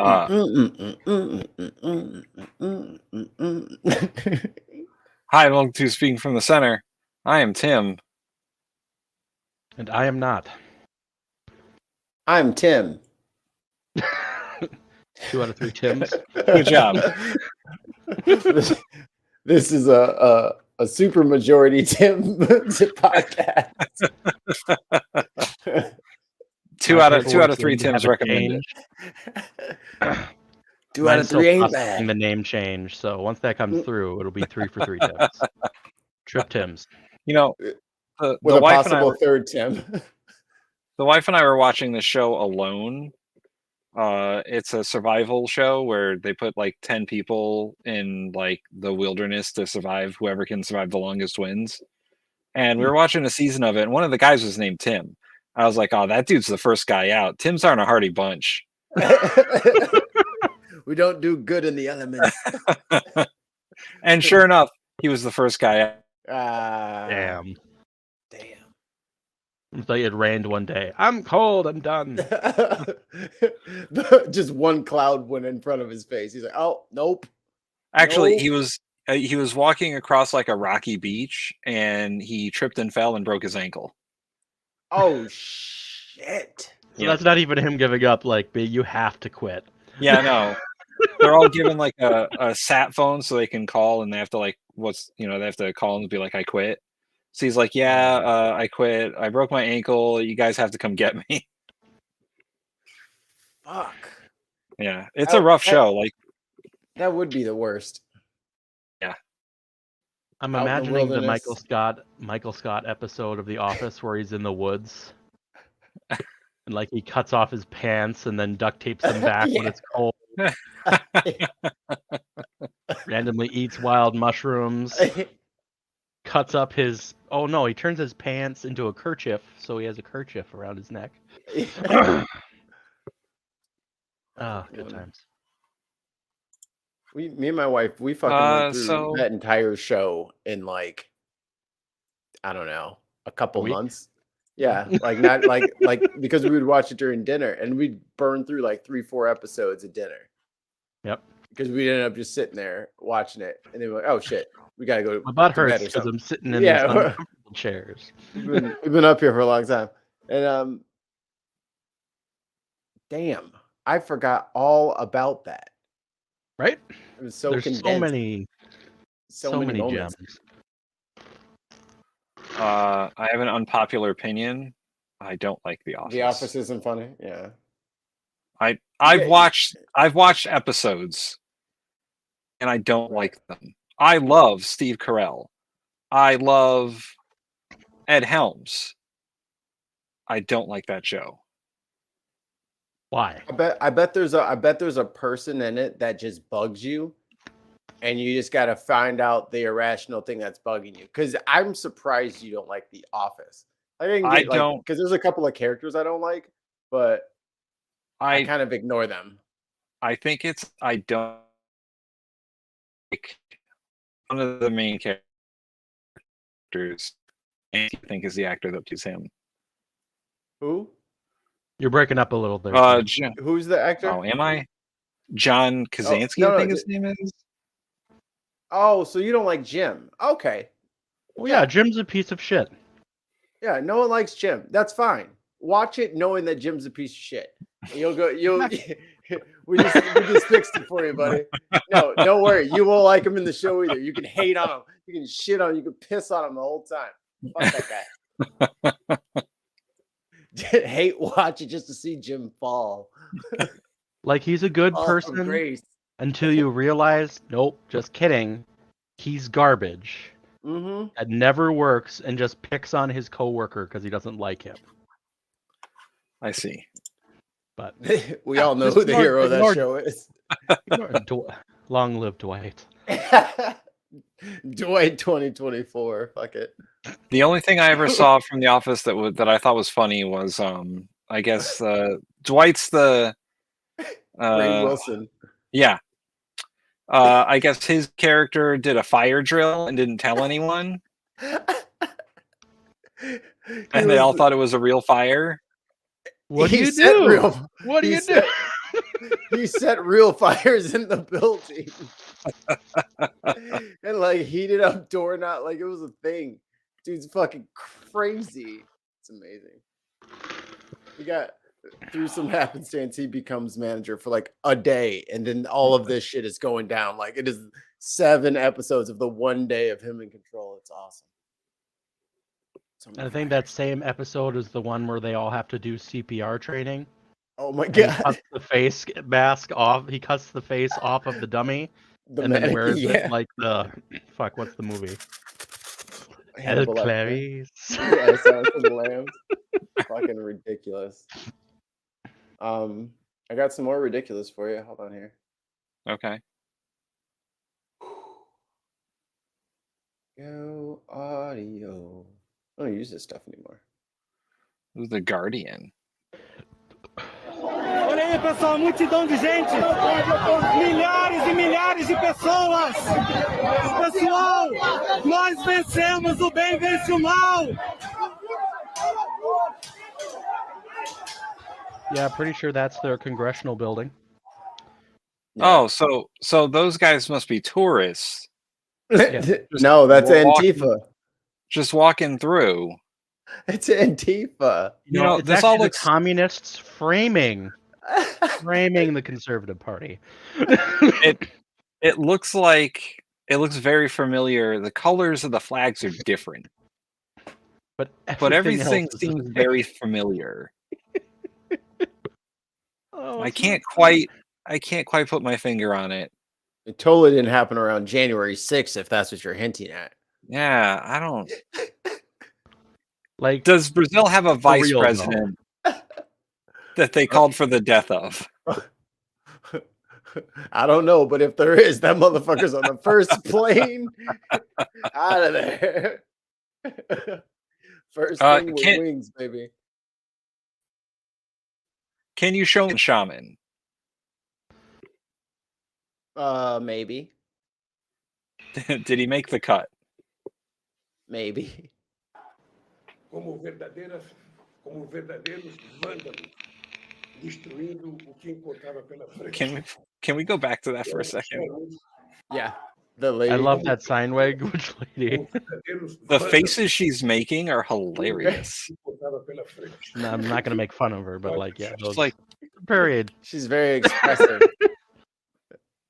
Hi, welcome to Speaking from the Center. I am Tim. And I am not. I'm Tim. 2 out of 3 Tims. Good job. This is a super majority Tim podcast. 2 out of 3 Tims recommended. 2 out of 3 ain't bad. The name change, so once that comes through, it'll be 3 for 3 Tims. Trip Tims. You know, with a possible third Tim. The wife and I were watching this show alone. It's a survival show where they put like 10 people in like the wilderness to survive. Whoever can survive the longest wins. And we were watching a season of it, and one of the guys was named Tim. I was like, oh, that dude's the first guy out. Tims aren't a hardy bunch. We don't do good in the elements. And sure enough, he was the first guy out. Damn. It's like it rained one day. I'm cold. I'm done. Just one cloud went in front of his face. He's like, "Oh, nope." Actually, he was walking across like a rocky beach, and he tripped and fell and broke his ankle. Oh shit! So that's not even him giving up. Like, you have to quit. Yeah, no. They're all given like a sat phone so they can call, and they have to like they have to call and be like, "I quit." So he's like, yeah, I quit. I broke my ankle. You guys have to come get me. Fuck. Yeah, it's a rough show. Like that would be the worst. Yeah. I'm imagining the Michael Scott episode of The Office where he's in the woods. And like he cuts off his pants and then duct tapes them back when it's cold. Randomly eats wild mushrooms. Cuts up his... Oh, no, he turns his pants into a kerchief, so he has a kerchief around his neck. Good times. Me and my wife, we fucking went through that entire show in like, I don't know, a couple months. Yeah, like not like because we would watch it during dinner, and we'd burn through like 3-4 episodes at dinner. Yep. Because we ended up just sitting there watching it, and they were like, "Oh shit, we gotta go." My butt hurts because I'm sitting in these uncomfortable chairs. We've been up here for a long time, and damn, I forgot all about that. Right? It was so There's condensed. so many gems. I have an unpopular opinion. I don't like The Office. The Office isn't funny. Yeah. I've watched episodes, and I don't like them. I love Steve Carell. I love Ed Helms. I don't like that show. Why? I bet there's a person in it that just bugs you, and you just got to find out the irrational thing that's bugging you. Because I'm surprised you don't like The Office. I don't, because there's a couple of characters I don't like, but I kind of ignore them. I think I don't like one of the main characters, and I think is the actor that plays him. Who? You're breaking up a little there. Who's the actor? Oh, am I? John Krasinski, I think his name is. Oh, so you don't like Jim? Okay. Well, yeah, Jim's a piece of shit. Yeah, no one likes Jim. That's fine. Watch it knowing that Jim's a piece of shit. We just fixed it for you, buddy. No, don't worry. You won't like him in the show either. You can hate on him. You can shit on him. You can piss on him the whole time. Fuck that guy. Hate watch it just to see Jim fall. Like he's a good person until you realize, nope, just kidding. He's garbage. Mm-hmm. That never works and just picks on his coworker because he doesn't like him. I see. But we all know who the hero of that show is. Long live Dwight. Dwight 2024. Fuck it. The only thing I ever saw from The Office that I thought was funny was I guess Dwight's the Ray Wilson. Yeah. I guess his character did a fire drill and didn't tell anyone. And they all thought it was a real fire. What do you do? What do you do? He set real fires in the building. And like heated up doorknob like it was a thing. Dude's fucking crazy. It's amazing. He got through some happenstance, he becomes manager for like a day, and then all of this shit is going down. Like it is 7 episodes of the one day of him in control. It's awesome. I think that same episode is the one where they all have to do CPR training. Oh my And god! he cuts the face mask off. He cuts the face off of the dummy, and then wears it like the fuck. What's the movie? El Clarice. Yeah, Silence of the Lambs. Fucking ridiculous. I got some more ridiculous for you. Hold on here. Okay. Go audio. I don't use this stuff anymore. Who's the Guardian? Olha aí, pessoal, multidão de gente. Milhares e milhares de pessoas. Pessoal, nós vencemos, o bem vence o mal. Yeah, pretty sure that's their congressional building. Yeah. Oh, so those guys must be tourists. No, that's Antifa. Just walking through. It's Antifa. You know, this all looks communists framing the Conservative Party. It looks very familiar. The colors of the flags are different, but everything seems very familiar. I can't quite put my finger on it. It totally didn't happen around January 6th, if that's what you're hinting at. Yeah, I don't. Like, does Brazil have a vice president that they called for the death of? I don't know, but if there is, that motherfucker's on the first plane out of there. First thing with wings, baby. Can you show me Shaman? Maybe. Did he make the cut? Maybe. Como verdadeiros vândalos, destruindo o que encontrava pela frente. Can we go back to that for a second? Yeah. The lady. I love that sign language lady. The faces she's making are hilarious. No, I'm not gonna make fun of her, but like, yeah, those, like, period. She's very expressive.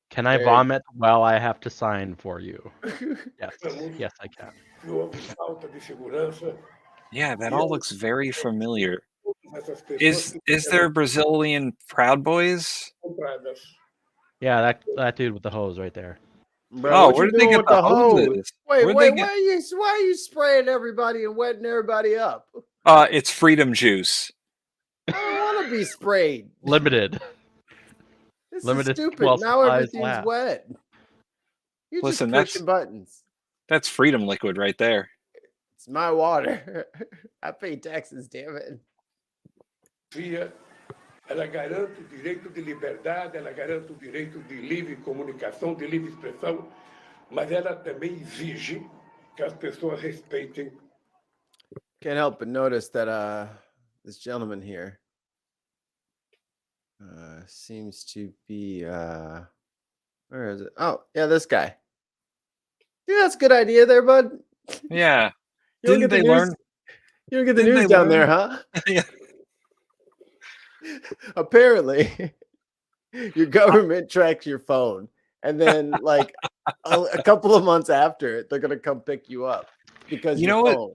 Can I vomit while I have to sign for you? Yes, I can. Yeah, that all looks very familiar. Is there Brazilian Proud Boys? Yeah, that dude with the hose right there. Bro, where did they get the hose? Wait, why are you spraying everybody and wetting everybody up? It's freedom juice. I don't want to be sprayed. Limited. This is stupid. Now everything's wet. You're Listen, just pushing buttons. That's freedom liquid right there. It's my water. I pay taxes, damn it. Ela garante o direito de liberdade, ela garante o direito de livre comunicação, de livre expressão, mas ela também exige que as pessoas respeitem. Can't help but notice that this gentleman here seems to be where is it? Oh, yeah, this guy. Yeah, that's a good idea there, bud. Yeah. Didn't they learn? You don't get the news down there, huh? Yeah. Apparently, your government tracks your phone, and then like a couple of months after, they're gonna come pick you up because you know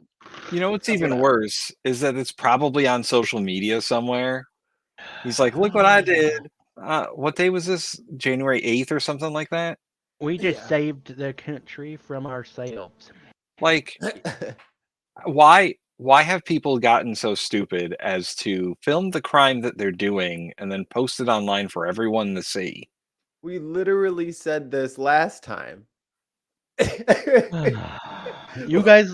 what's even worse is that it's probably on social media somewhere. He's like, "Look what I did." What day was this? January 8th or something like that. We just saved the country from ourselves. Like, why have people gotten so stupid as to film the crime that they're doing and then post it online for everyone to see? We literally said this last time. You guys,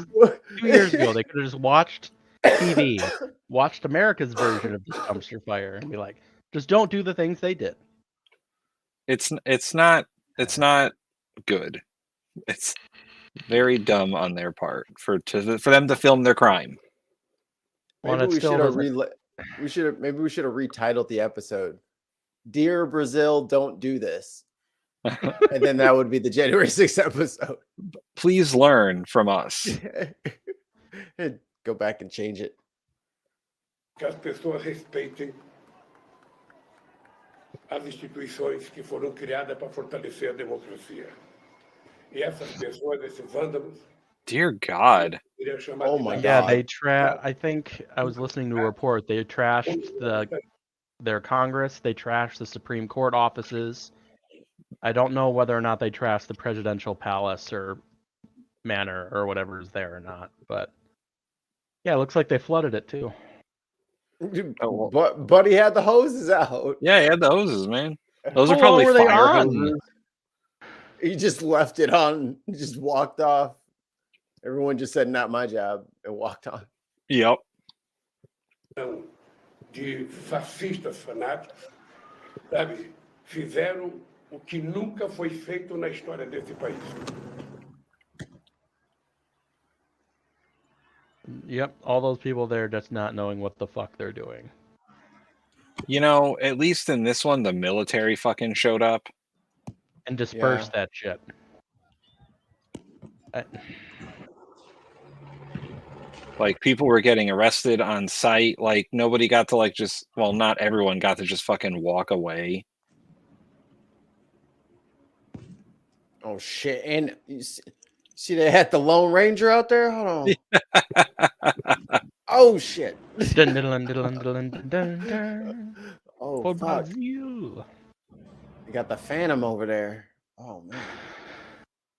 2 years ago, they could have just watched TV, watched America's version of this dumpster fire, and be like, just don't do the things they did. It's not good. It's very dumb on their part for them to film their crime. Maybe we should have retitled the episode Dear Brazil, don't do this. And then that would be the January 6th episode. Please learn from us. Go back and change it. Que as pessoas respeitem as instituições que foram criadas para fortalecer a democracia. E essas pessoas, esses vândalos. Dear God. Oh my God. Yeah, they I think I was listening to a report. They trashed their Congress. They trashed the Supreme Court offices. I don't know whether or not they trashed the presidential palace or manor or whatever is there or not. But yeah, it looks like they flooded it too. But he had the hoses out. Yeah, he had the hoses, man. Those are probably fire hoses. He just left it on, just walked off. Everyone just said, not my job, and walked on. Yep. De fascistas fanáticos, sabe? Fizeram o que nunca foi feito na história desse país. Yep, all those people there just not knowing what the fuck they're doing. You know, at least in this one, the military fucking showed up. And dispersed that shit. Like, people were getting arrested on site. Like, nobody got to, like, just... Well, not everyone got to just fucking walk away. Oh, shit. And you see they had the Lone Ranger out there? Hold on. Oh, shit. Oh, fuck. You got the Phantom over there. Oh, man.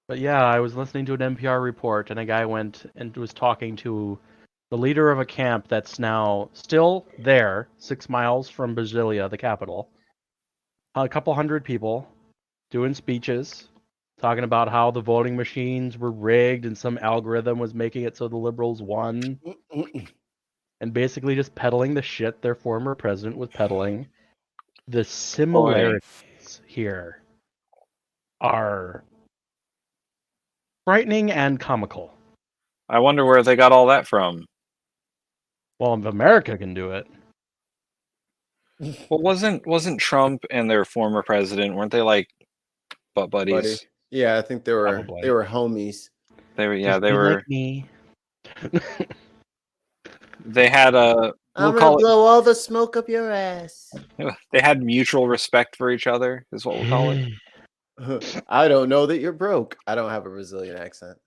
But yeah, I was listening to an NPR report, and a guy went and was talking to the leader of a camp that's now still there, 6 miles from Brasilia, the capital. A couple hundred people doing speeches, talking about how the voting machines were rigged and some algorithm was making it so the liberals won. And basically just peddling the shit their former president was peddling. The similarities here are frightening and comical. I wonder where they got all that from. Well, if America can do it. Well, wasn't Trump and their former president, weren't they like butt buddies? Yeah, I think they were homies. They were like me. They had a I'm gonna blow all the smoke up your ass. They had mutual respect for each other, is what we'll call it. I don't know that you're broke. I don't have a Brazilian accent.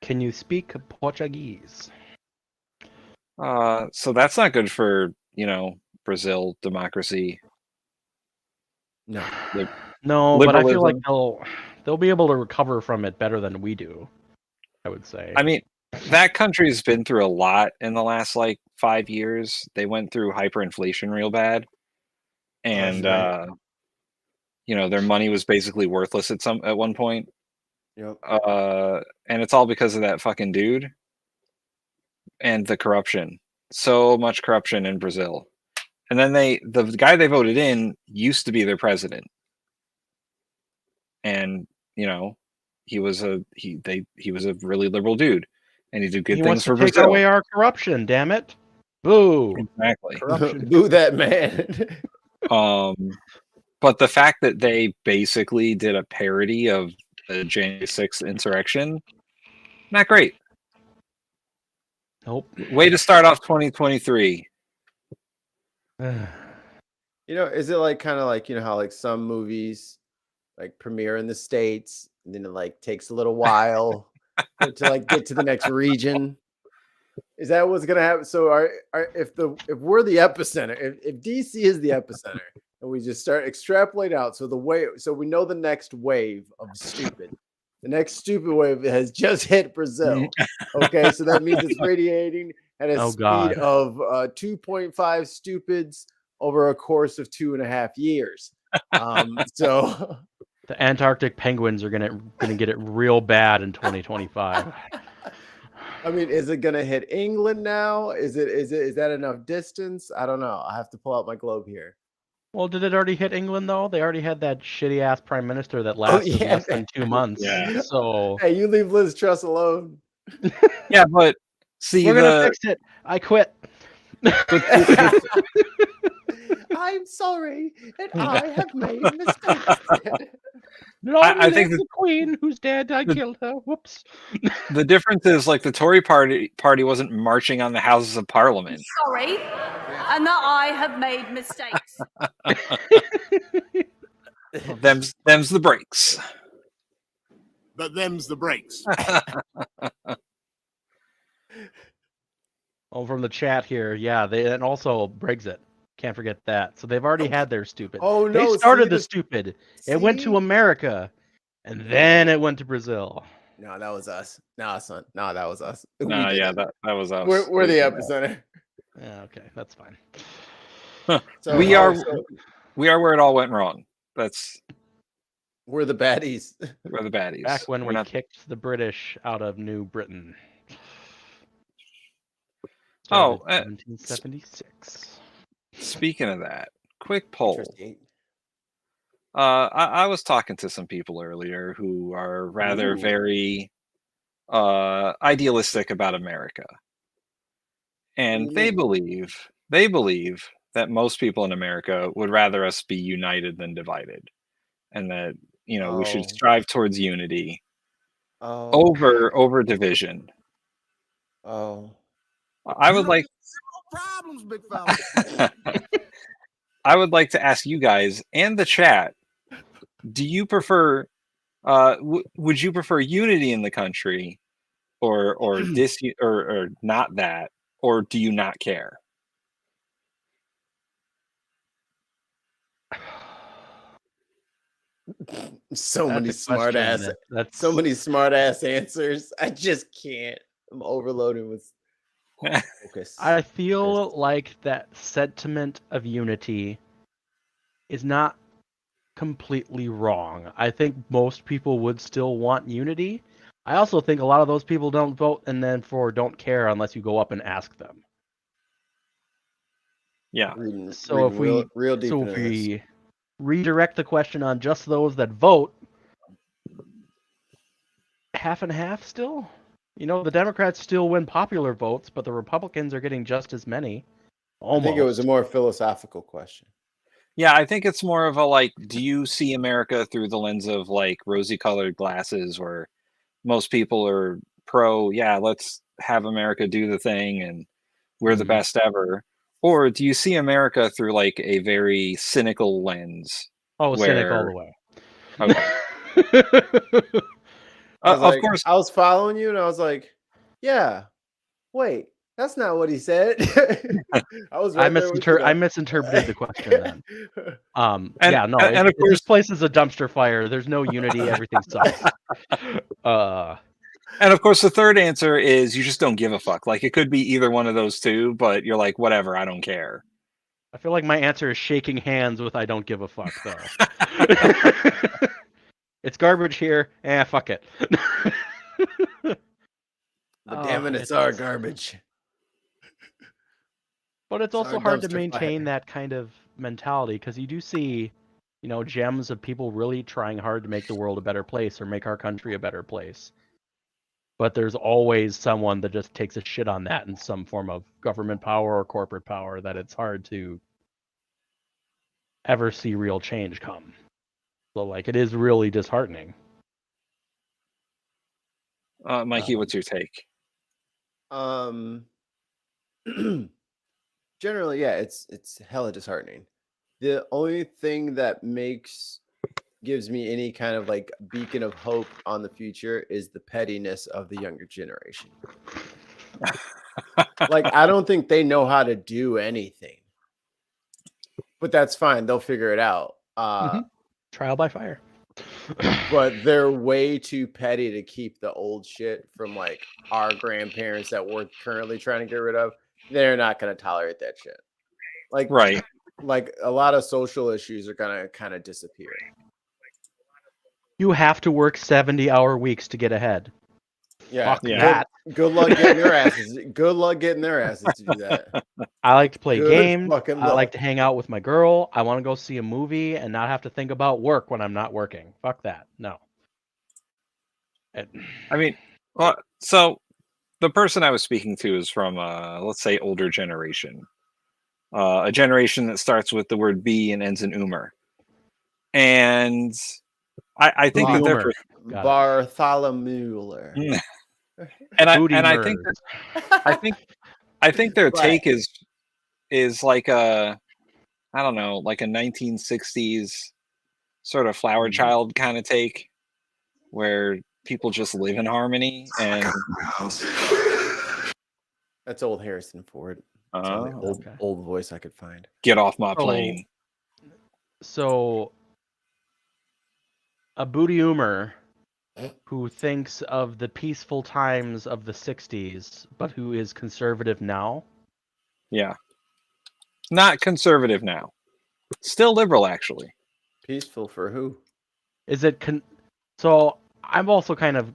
Can you speak Portuguese? So that's not good for, Brazil democracy. No. No, but I feel like they'll be able to recover from it better than we do, I would say. I mean, that country's been through a lot in the last 5 years. They went through hyperinflation real bad. And their money was basically worthless at one point. Yep. And it's all because of that fucking dude and the corruption. So much corruption in Brazil. And then the guy they voted in used to be their president. And, he was a really liberal dude, and he did good things for Brazil. Take away our corruption, damn it. Boo. Exactly. Corruption. Boo that man. But the fact that they basically did a parody of the January 6th insurrection, not great. Nope. Way to start off 2023. Is it kind of how some movies premiere in the States, and then it takes a little while to get to the next region? Is that what's gonna happen? So if we're the epicenter, if DC is the epicenter, and we just start extrapolating out, so we know the next wave of stupid. The next stupid wave has just hit Brazil. Okay, so that means it's radiating at a speed of 2.5 stupids over a course of 2.5 years. So the Antarctic penguins are gonna get it real bad in 2025. I mean, is it gonna hit England now? Is that enough distance? I don't know. I have to pull out my globe here. Well, did it already hit England though? They already had that shitty ass prime minister that lasted less than 2 months. Yeah. So hey, you leave Liz Truss alone. Yeah, but see, we're gonna fix it. I quit. I'm sorry, and I have made mistakes. I think the queen who's dead. I killed her. Whoops. the difference is like the Tory party wasn't marching on the Houses of Parliament. Sorry, and that I have made mistakes. Them's the breaks. But them's the breaks. Oh, from the chat here, yeah, and also Brexit. Can't forget that. So they've already had their stupid. Oh no! They started see, the this- stupid. It went see? to America, and then it went to Brazil. No, that was us. No, son. No, that was us. We No, did yeah, it. that was us. We're the epicenter. Yeah, okay, that's fine. So, we are so where it all went wrong. we're the baddies. We're the baddies. Back when We're we not- kicked the British out of New Britain. Oh, 1776. Speaking of that, quick poll. Interesting. I was talking to some people earlier who are rather Ooh. very idealistic about America, and What do you they believe that most people in America would rather us be united than divided, and that we should Oh. strive towards unity Oh. over division. Oh. I would like Problems, big fella. I would like to ask you guys and the chat, do you prefer would you prefer unity in the country or or not that, or do you not care? So That's many a smart ass. question. That's So many smart ass answers. I just can't. I'm overloaded with focus. I feel like that sentiment of unity is not completely wrong. I think most people would still want unity. I also think a lot of those people don't vote and then don't care unless you go up and ask them. Yeah. So if we real deep so into if this. we redirect the question on just those that vote, half and half still. The Democrats still win popular votes, but the Republicans are getting just as many. Almost. I think it was a more philosophical question. Yeah, I think it's more of a like, do you see America through the lens of like rosy colored glasses, where most people are pro, yeah, let's have America do the thing and we're the best ever? Or do you see America through like a very cynical lens? Oh, cynic all the way. Okay. Of course. I was following you and I was like, yeah, wait, that's not what he said. I misinterpreted the question then. And of course, this place is a dumpster fire. There's no unity. Everything sucks. And of course, the third answer is you just don't give a fuck. Like, it could be either one of those two, but you're like, whatever, I don't care. I feel like my answer is shaking hands with I don't give a fuck, though. It's garbage here. Fuck it. But damn it, it's our garbage. But it's It's also our hard to dumpster maintain fire. that kind of mentality, because you do see, gems of people really trying hard to make the world a better place or make our country a better place. But there's always someone that just takes a shit on that in some form of government power or corporate power, that it's hard to ever see real change come. So, it is really disheartening. Mikey, what's your take? Generally, yeah, it's hella disheartening. The only thing that gives me any kind of beacon of hope on the future is the pettiness of the younger generation. I don't think they know how to do anything, but that's fine. They'll figure it out. Trial by fire. But they're way too petty to keep the old shit from our grandparents that we're currently trying to get rid of. They're not going to tolerate that shit. Right. A lot of social issues are going to kind of disappear. You have to work 70-hour weeks to get ahead. Yeah. Fuck that. Good luck getting their asses. Good luck getting their asses to do that. I like to play Good games. fucking I like luck. to hang out with my girl. I want to go see a movie and not have to think about work when I'm not working. Fuck that. No. I mean, so the person I was speaking to is from, let's say, older generation. a generation that starts with the word B and ends in Umer. And I think that they're Boomer. Got it. Bartholomew. Booty I think nerds. I think their But- take is like a, I don't know, like a 1960s sort of flower child kind of take, where people just live in harmony. And That's old Harrison Ford. That's the only okay. old voice I could find. Get off my Oh. plane. So a booty Umer who thinks of the peaceful times of the 60s, but who is conservative now. Yeah. Not conservative now. Still liberal, actually. Peaceful for who? Is it so I've also kind of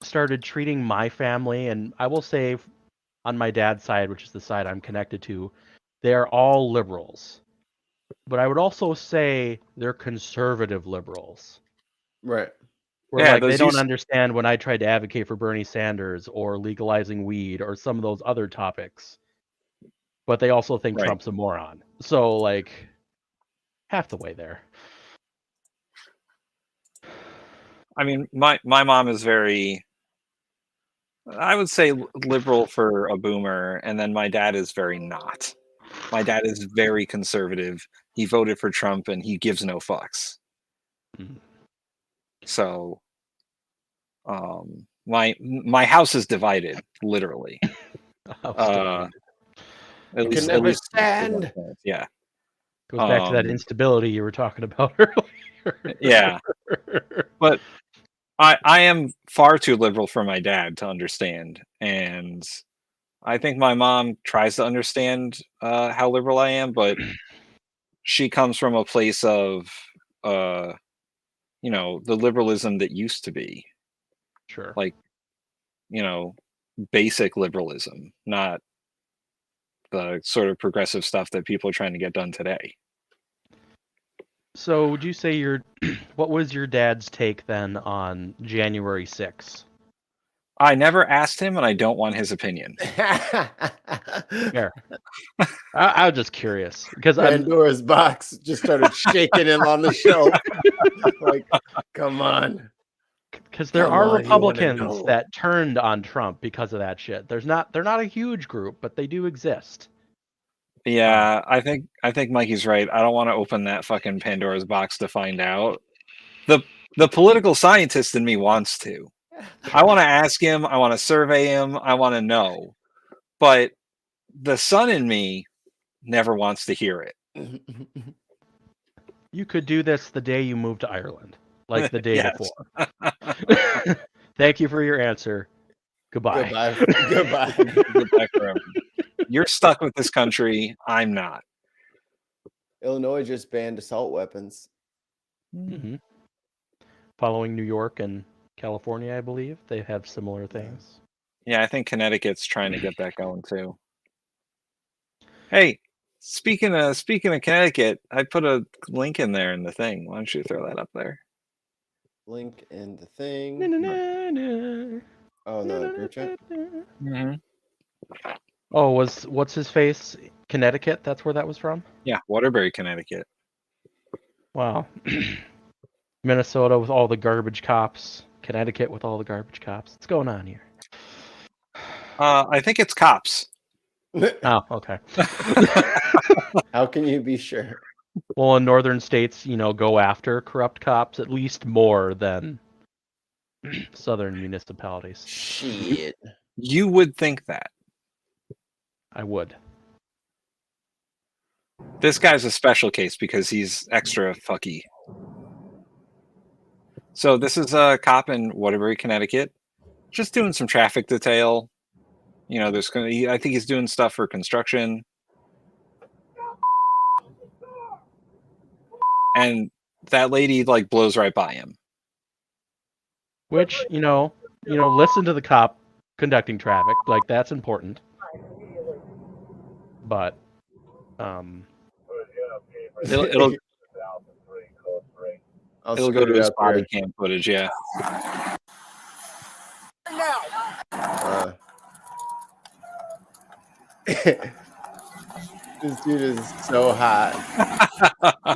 started treating my family, and I will say on my dad's side, which is the side I'm connected to, they are all liberals. But I would also say they're conservative liberals. Right. Where Yeah, like they those don't used- understand when I tried to advocate for Bernie Sanders or legalizing weed or some of those other topics. But they also think Right. Trump's a moron. So like half the way there. I mean, my mom is very, I would say, liberal for a boomer, and then my dad is very not. My dad is very conservative. He voted for Trump, and he gives no fucks. Mhm. So, my house is divided, literally. At You least, can at never least, stand. yeah, Goes back to that instability you were talking about earlier. yeah. But I am far too liberal for my dad to understand, and I think my mom tries to understand how liberal I am, but she comes from a place of the liberalism that used to be, Sure. like, basic liberalism, not the sort of progressive stuff that people are trying to get done today. So would you say what was your dad's take then on January 6th? I never asked him, and I don't want his opinion. Fair. I was just curious because Pandora's box just started shaking him on the shelf. Like, come on. Because there Come are on, you wanna Republicans know. that turned on Trump because of that shit. They're not a huge group, but they do exist. Yeah, I think Mikey's right. I don't want to open that fucking Pandora's box to find out. The political scientist in me wants to. I want to ask him, I want to survey him, I want to know. But the son in me never wants to hear it. You could do this the day you move to Ireland, like the day Yes. before. Thank you for your answer. Goodbye. Goodbye. Goodbye forever. You're stuck with this country. I'm not. Illinois just banned assault weapons. Mhm. Following New York and California, I believe they have similar things. Yeah, I think Connecticut's trying to get that going too. Hey, speaking of Connecticut, I put a link in there in the thing. Why don't you throw that up there? Link in the thing. Na-na-na-na. Oh no, group chat. Mm-hmm. Oh, what's his face? Connecticut? That's where that was from? Yeah, Waterbury, Connecticut. Wow. Minnesota with all the garbage cops. Connecticut with all the garbage cops. What's going on here? I think it's cops. Oh, okay. How can you be sure? Well, in northern states, go after corrupt cops at least more than southern municipalities. Shit. You would think that. I would. This guy's a special case because he's extra fucky. So this is a cop in Waterbury, Connecticut, just doing some traffic detail. I think he's doing stuff for construction. And that lady blows right by him. Which, listen to the cop conducting traffic. Like, that's important. But, It'll I'll go scoot to it his up body here. cam footage, yeah. This dude is so hot.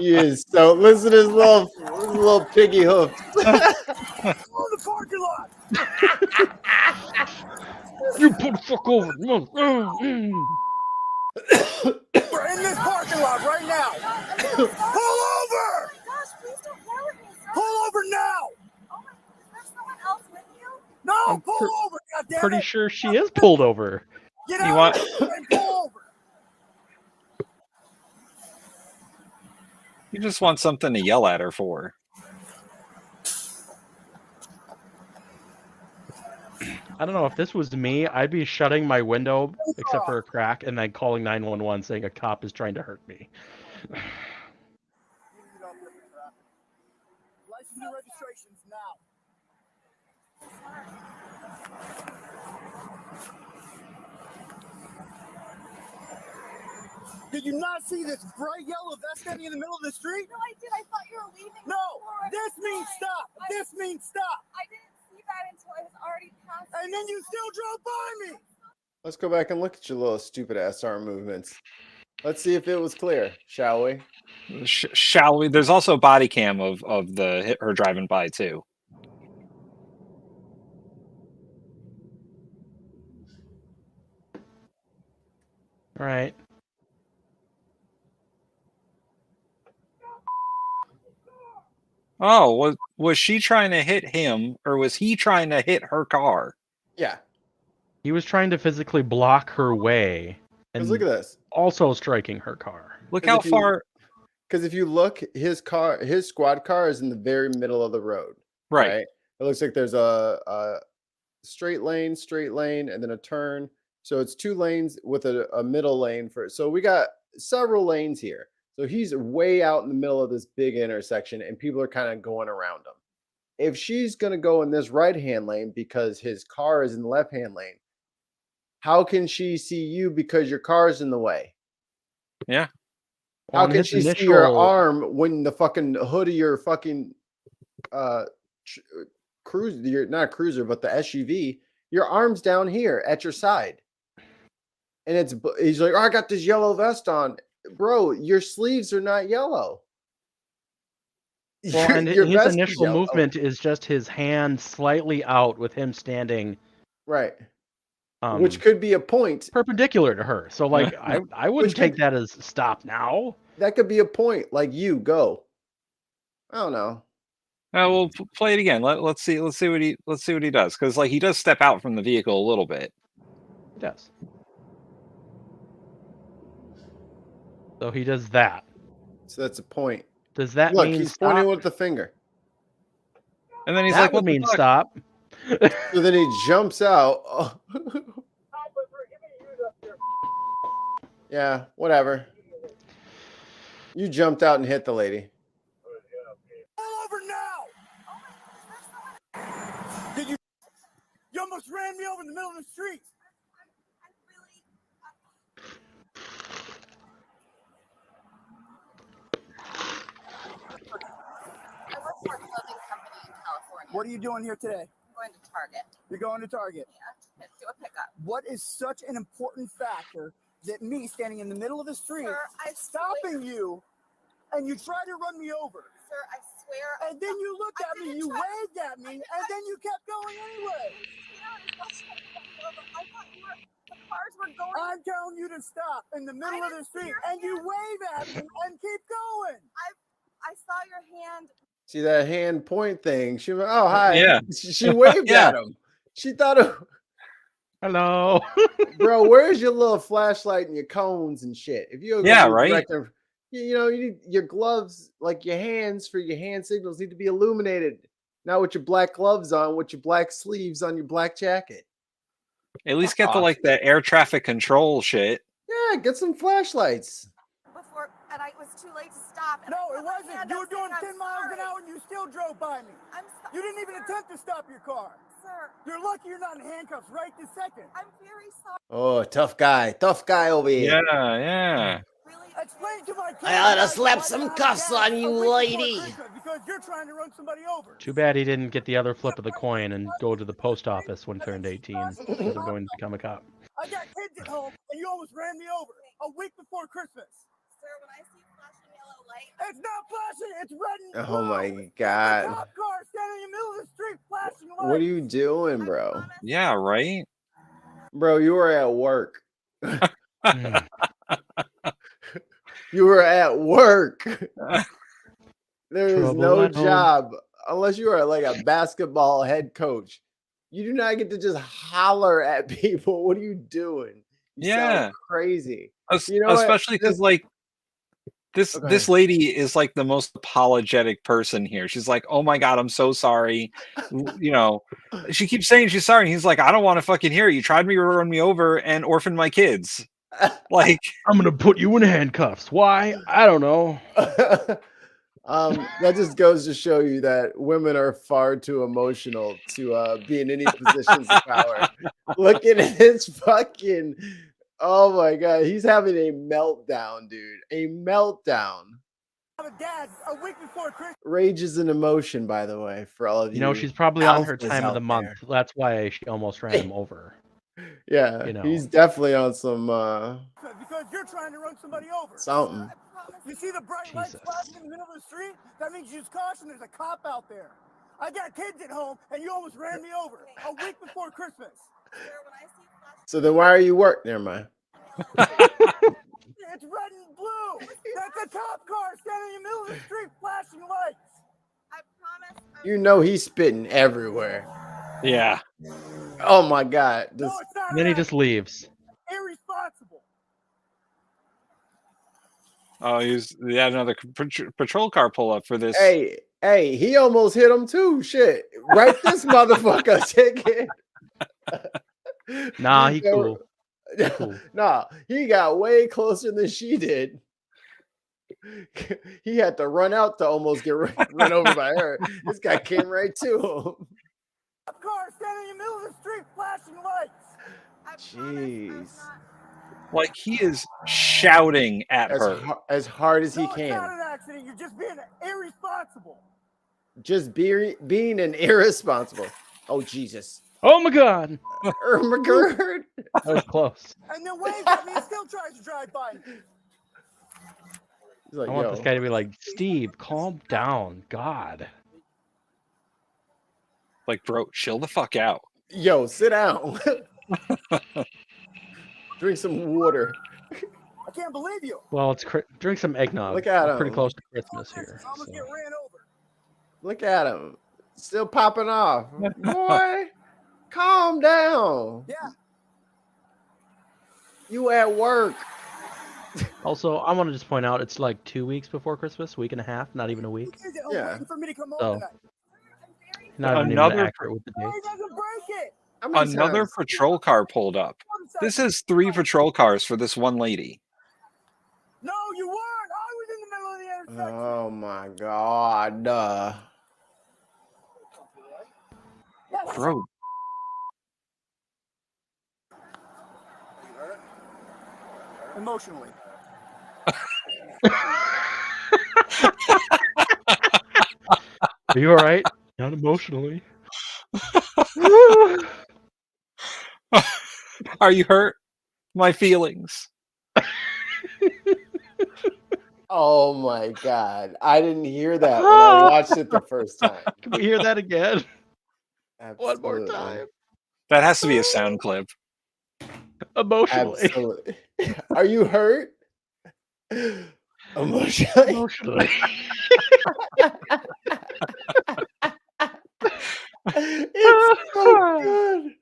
He is so. Listen to his little piggy hoofs. the parking lot. You pull the fuck over. We're in this parking lot right now. Pull over! Pull over now! No, pull over! Goddammit. Pretty sure she is pulled over. Get You out want- and pull over. You just want something to yell at her for. I don't know if this was me, I'd be shutting my window except for a crack and then calling 911 saying a cop is trying to hurt me. License and registrations now. Did you not see this bright yellow vest standing in the middle of the street? No, I did. I thought you were leaving. No, this means stop. This means stop. I didn't see that until I was already past. And then you still drove by me. Let's go back and look at your little stupid ass arm movements. Let's see if it was clear, shall we? Shall we? There's also a body cam of her driving by too. All right. Oh, was she trying to hit him, or was he trying to hit her car? Yeah. He was trying to physically block her way and Because look at this. also striking her car. Look 'Cause how if you- far. Because if you look, his squad car is in the very middle of the road. Right. It looks like there's a straight lane, and then a turn. So it's 2 lanes with a middle lane for. So we got several lanes here. So he's way out in the middle of this big intersection, and people are kind of going around him. If she's going to go in this right-hand lane because his car is in the left-hand lane, how can she see you because your car is in the way? Yeah. How On can his she see your initial- arm when the fucking hood of your fucking cruiser, you're not a cruiser, but the SUV, your arm's down here at your side. And he's like, oh, I got this yellow vest on. Bro, your sleeves are not yellow. Well, and Your his vest is initial yellow. movement is just his hand slightly out with him standing Right. Which could be a point. perpendicular to her. So, like, I wouldn't Which take could- that as stop now. That could be a point. Like, you go. I don't know. We'll play it again. Let's see what he does, because like he does step out from the vehicle a little bit. Yes. So he does that. So that's a point. Does that Look, mean he's stop? pointing with the finger. And then he's that like, would "What the mean fuck?" stop. So then he jumps out. Oh. Yeah, whatever. You jumped out and hit the lady. Pull over now. Did you? You almost ran me over in the middle of the street. I work for a clothing company in California. What are you doing here today? I'm going to Target. You're going to Target. Yeah, let's do a pickup. What is such an important factor that me standing in the middle of the street, Sir, I stopping you, and you try to run me over, Sir, I swear. and then you looked at me, you waved at me, and then you kept going anyway. I thought the cars were going. I'm telling you to stop in the middle of the street, and you wave at me and keep going. I saw your hand. See that hand point thing? She went, oh, hi. Yeah. She waved Yeah. at him. She thought, of, Hello. bro, where's your little flashlight and your cones and shit? If you're Yeah, gonna be right. directing- you know, you need your gloves, like your hands for your hand signals, need to be illuminated. Not with your black gloves on, with your black sleeves on your black jacket. At least get the like the air traffic control shit. Yeah, get some flashlights. Before, and I was too late to stop. And No, I it put my wasn't. hand You up were doing saying, 10 miles an "I'm hour, and you still drove by me. sorry." I'm sorry. You didn't even attempt to stop your car. Sir, You're lucky you're not in handcuffs right this second. I'm very sorry. Oh, tough guy over here. Yeah. Really, Explain to my I oughta client slap why some you have cuffs gas on you, a week before lady. Christmas because you're trying to run somebody over. Too bad he didn't get the other flip of the coin and go to the post office when turned 18 instead of going to become a cop. I got kids at home, and you almost ran me over. a week before Christmas. Sir, when I see flashing yellow light, it's not flashing, it's red and blue. Oh my It's God. a cop car standing in the middle of the street flashing lights. What are you doing, bro? Yeah, right. Bro, you were at work. Mm. You were at work. There is Trouble no at home. job unless you are like a basketball head coach. You do not get to just holler at people. What are you doing? You Yeah. sound crazy. You know what? Especially because like this lady is like the most apologetic person here. She's like, "Oh my God, I'm so sorry." You know, she keeps saying she's sorry. And he's like, "I don't want to fucking hear it. You tried to run me over and orphan my kids." Like, I'm gonna put you in handcuffs. Why? I don't know. That just goes to show you that women are far too emotional to be in any positions of power. Look at his fucking, oh my God, he's having a meltdown, dude. A meltdown. Dad, a week before Christmas. Rage is an emotion, by the way, for all of you. You know, she's probably on her alphas time of the out month. there. That's why she almost ran him over. Yeah, You know. he's definitely on some Because you're trying to run somebody over. something. You see the bright lights Jesus. flashing in the middle of the street? That means use caution. There's a cop out there. I got kids at home, and you almost ran me over a week before Christmas. So then why are you work? Never mind. It's red and blue. That's a cop car standing in the middle of the street flashing lights. I promise. You know he's spitting everywhere. yeah. Oh my God. No, it's not. And then he just leaves. Irresponsible. Oh, he had another patrol car pull up for this. Hey, he almost hit him too. Shit. Write this motherfucker a ticket. Nah, he cool. Cool. Nah, he got way closer than she did. He had to run out to almost get run over by her. This guy came right to him. Car standing in the middle of the street flashing lights. Jeez. Like he is shouting at her. As hard as he No, it's not can. an accident. You're just being irresponsible. Just being an irresponsible. Oh, Jesus. Oh my God. Ermagerd. That was close. And then waves at me and still tries to drive by me. He's like, I want yo. this guy to be like, Steve, calm down. God. Like, bro, chill the fuck out. Yo, sit down. Drink some water. I can't believe you. Well, it's drink some eggnog. Look at We're pretty him. close to Christmas here. I almost so. get ran over. Look at him. Still popping off. Boy, calm down. Yeah. You at work. Also, I want to just point out it's like 2 weeks before Christmas, week and a half, not even a week. He's at home Yeah. waiting for me to come So, home tonight. Not even Another- accurate with the No, he dates. doesn't break it. How many Another times? patrol car pulled up. This is 3 patrol cars for this one lady. No, you weren't. I was in the middle of the intersection. Oh my God. Yes. Bro, Emotionally. Are you all right? Not emotionally. are you hurt? My feelings. Oh my God. I didn't hear that when I watched it the first time. Can we hear that again? One more Absolutely. time. That has to be a sound clip. Emotionally. Absolutely. Are you hurt? Emotionally. Emotionally. It's so good.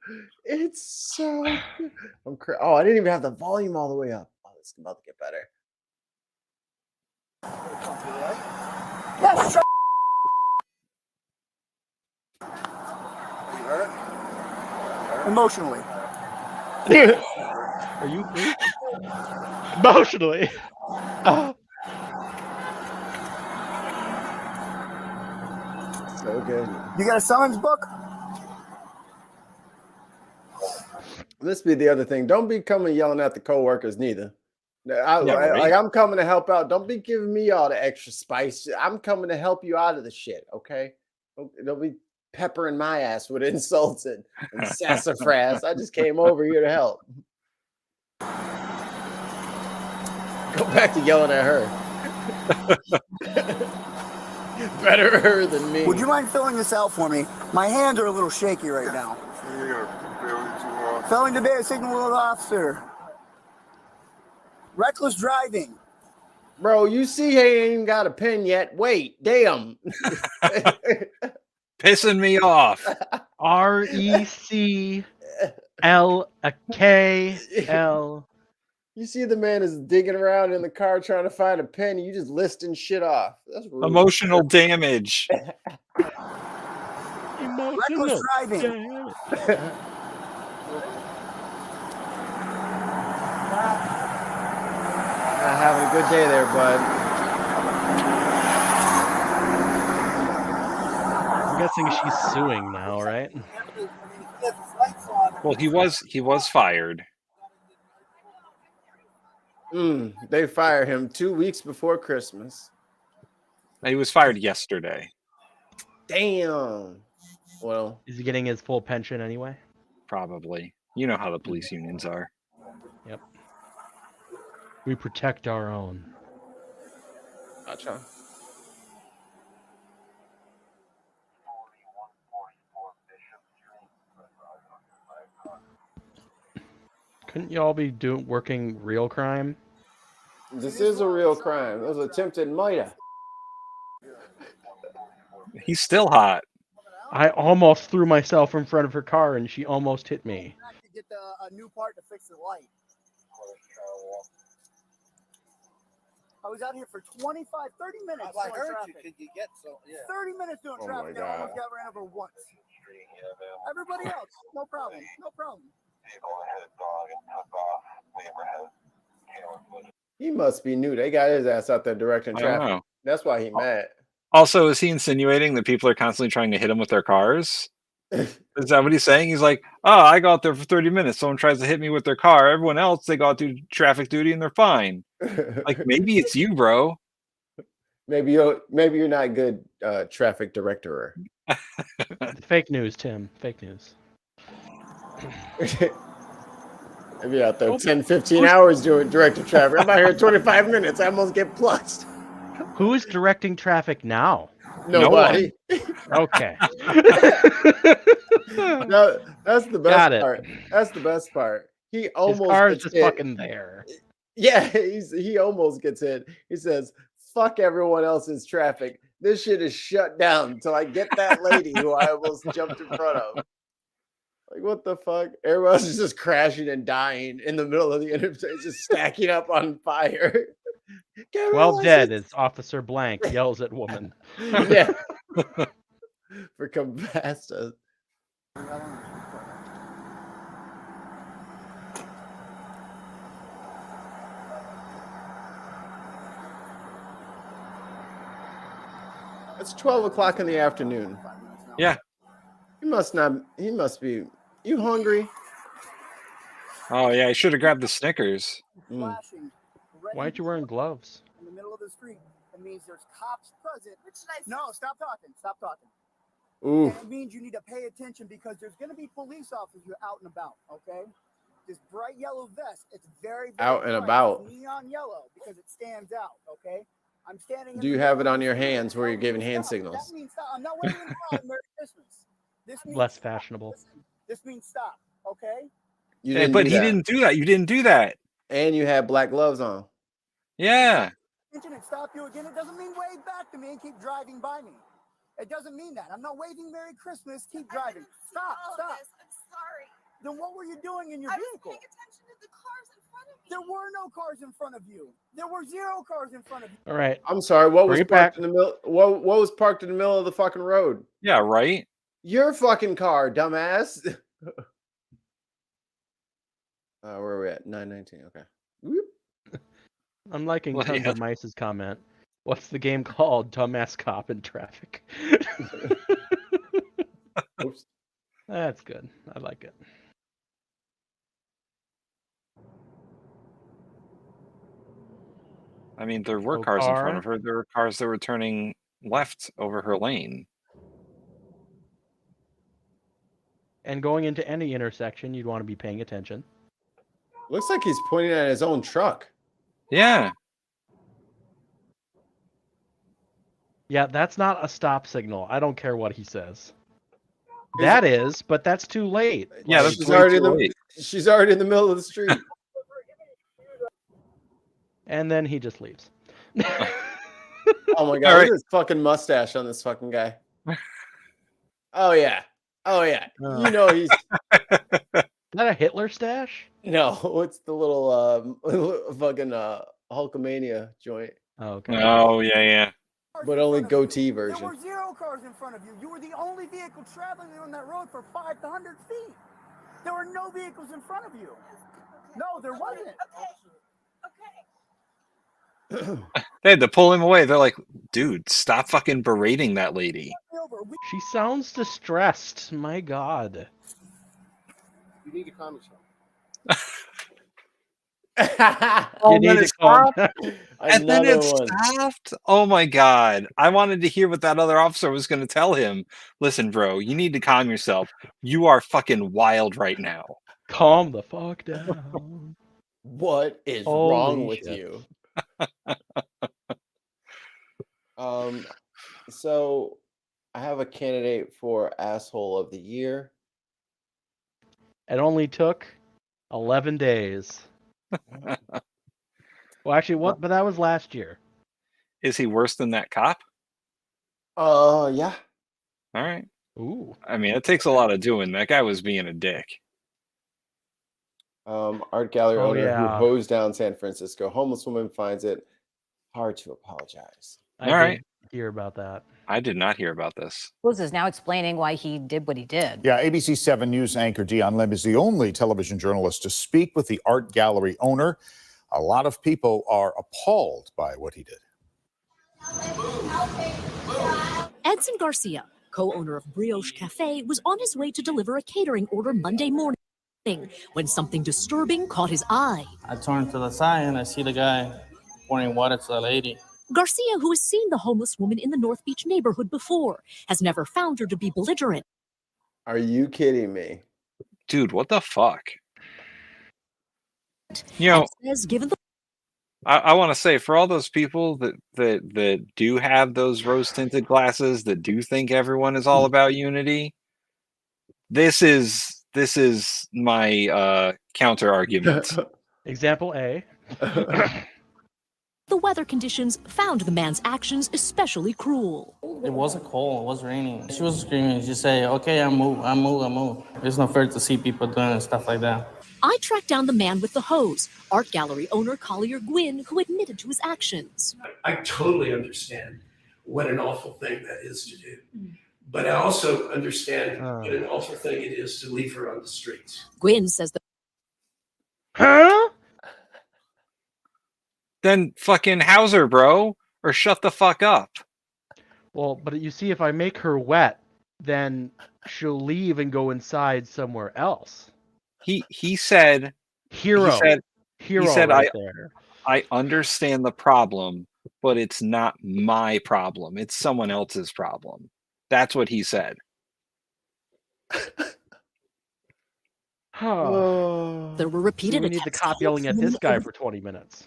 It's so good. Oh, I didn't even have the volume all the way up. Oh, it's about to get better. Yes. Sir. Emotionally. Are you free? Emotionally. So good. You got a summons book? This be the other thing. Don't be coming yelling at the coworkers neither. right. Like I'm coming to help out. Don't be giving me all the extra spice. I'm coming to help you out of the shit. Okay. Don't be peppering my ass with insults and sassafras. I just came over here to help. Go back to yelling at her. Better her than me. Would you mind filling this out for me? My hands are a little shaky right now. Failing to obey a signal of the officer. Reckless driving. Bro, you see he ain't even got a pen yet. Wait, damn. Pissing me off. RECLKL. You see the man is digging around in the car trying to find a pen. You just listing shit off. That's rude. Emotional damage. Reckless driving. Not having a good day there, bud. I'm guessing she's suing now, right? Well, he was fired. They fired him 2 weeks before Christmas. He was fired yesterday. Damn. Well, Is he getting his full pension anyway? Probably. You know how the police unions are. Yep. We protect our own. gotcha. Couldn't you all be working real crime? This is a real crime. It was attempted murder. He's still hot. I almost threw myself in front of her car and she almost hit me. To get a new part to fix the light. I was out here for 30 minutes. I heard traffic. Could you get 30 minutes doing traffic. I almost got ran over once. Everybody else, no problem. No problem. He must be new. They got his ass out there directing I don't traffic. know. That's why he mad. Also, is he insinuating that people are constantly trying to hit him with their cars? Is that what he's saying? He's like, oh, I got there for 30 minutes. Someone tries to hit me with their car. Everyone else, they got to do traffic duty and they're fine. Like, maybe it's you, bro. Maybe you're not good traffic director. Fake news, Tim. Fake news. Maybe out there 10, 15 hours doing directing traffic. I'm out here 25 minutes. I almost get plucked. Who is directing traffic now? Nobody. Okay. No, that's the best part. That's the best part. He almost His car is gets just hit. fucking there. Yeah, he almost gets hit. He says, fuck everyone else's traffic. This shit is shut down until I get that lady who I almost jumped in front of. Like, what the fuck? Everyone else is just crashing and dying in the middle of the intersection, just stacking up on fire. 12 dead as Officer Blank yells at woman. Yeah. For come past us. It's 12 o'clock in the afternoon. Yeah. He must be. You hungry? Mm. Oh, yeah. I should have grabbed the Snickers. Why aren't you wearing gloves? In the middle of the street. It means there's cops present. No, stop talking. Stop talking. Ooh. And it means you need to pay attention because there's going to be police officers out and about, okay? This bright yellow vest, it's very, very Out and bright. about. It's neon yellow because it stands out, okay? I'm standing. Do you have it on your hands where you're giving hand signals? That means stop. I'm not waving goodbye. Merry Christmas. This means Less fashionable. This means stop, okay? You Yeah, didn't but do he that. didn't do that. You didn't do that. And you had black gloves on. Yeah. And stop you again. It doesn't mean wave back to me and keep driving by me. It doesn't mean that. I'm not waving Merry Christmas. Keep driving. Stop. Stop. I'm sorry. Then what were you doing in your I vehicle? was paying attention to the cars in front of me. There were no cars in front of you. There were 0 cars in front of you. All right. I'm sorry. What was Bring it parked back. in the middle? What was parked in the middle of the fucking road? Yeah, right? Your fucking car, dumbass. Where are we at? 9:19. Okay. Whoop. I'm liking Well, Tons yeah. of Mice's comment. What's the game called? Dumbass cop in traffic. Oops. That's good. I like it. I mean, there were So cars in front car. of her. There were cars that were turning left over her lane. And going into any intersection, you'd want to be paying attention. Looks like he's pointing at his own truck. Yeah. Yeah, that's not a stop signal. I don't care what he says. That is, but that's too late. Yeah, Like, that's way too late. She's already in the middle of the street. and then he just leaves. Oh my god, All look right. at this fucking mustache on this fucking guy. Oh yeah. Oh yeah. You know he's Is that a Hitler stash? no, what's the little fucking Hulkamania joint? Oh, okay. Oh yeah. But only goatee There version. were 0 cars in front of you. You were the only vehicle traveling on that road for 5 to 100 feet. There were no vehicles in front of you. No, there wasn't. They had to pull him away. They're like, dude, stop fucking berating that lady. She sounds distressed. My God. You need to calm yourself. You need to calm down. And then Another it one. stopped. Oh my god! I wanted to hear what that other officer was going to tell him. Listen, bro, you need to calm yourself. You are fucking wild right now. Calm the fuck down. What is Holy wrong with shit. you? So I have a candidate for asshole of the year. It only took 11 days. Well, actually, what? But that was last year. Is he worse than that cop? Yeah. All right. Ooh. I mean, it takes a lot of doing. That guy was being a dick. Art gallery Oh, owner who yeah. hosed down San Francisco. Homeless woman finds it hard to apologize. I All did right. hear about that. I did not hear about this. Rose is now explaining why he did what he did. Yeah, ABC 7 News anchor Dion Lim is the only television journalist to speak with the art gallery owner. A lot of people are appalled by what he did. Edson Garcia, co-owner of Brioche Cafe, was on his way to deliver a catering order Monday morning when something disturbing caught his eye. I turn to the side and I see the guy pouring water to the lady. Garcia, who has seen the homeless woman in the North Beach neighborhood before, has never found her to be belligerent. Are you kidding me? Dude, what the fuck? You know, says, given the I want to say for all those people that do have those rose tinted glasses that do think everyone is all about unity, this is my counter argument. Example A. The weather conditions found the man's actions especially cruel. It wasn't cold, it was raining. She was screaming. She said, okay, I move. It's not fair to see people doing stuff like that. I tracked down the man with the hose, art gallery owner Collier Gwynn, who admitted to his actions. I totally understand what an awful thing that is to do. But I also understand what an awful thing it is to leave her on the streets. Gwynn says the Huh? Then fucking house her, bro, or shut the fuck up. Well, but you see, if I make her wet, then she'll leave and go inside somewhere else. He said Hero. He said right there. I understand the problem, but it's not my problem. It's someone else's problem. That's what he said. There were repeated We need the attempts cop to yelling at hold this him guy over for 20 minutes.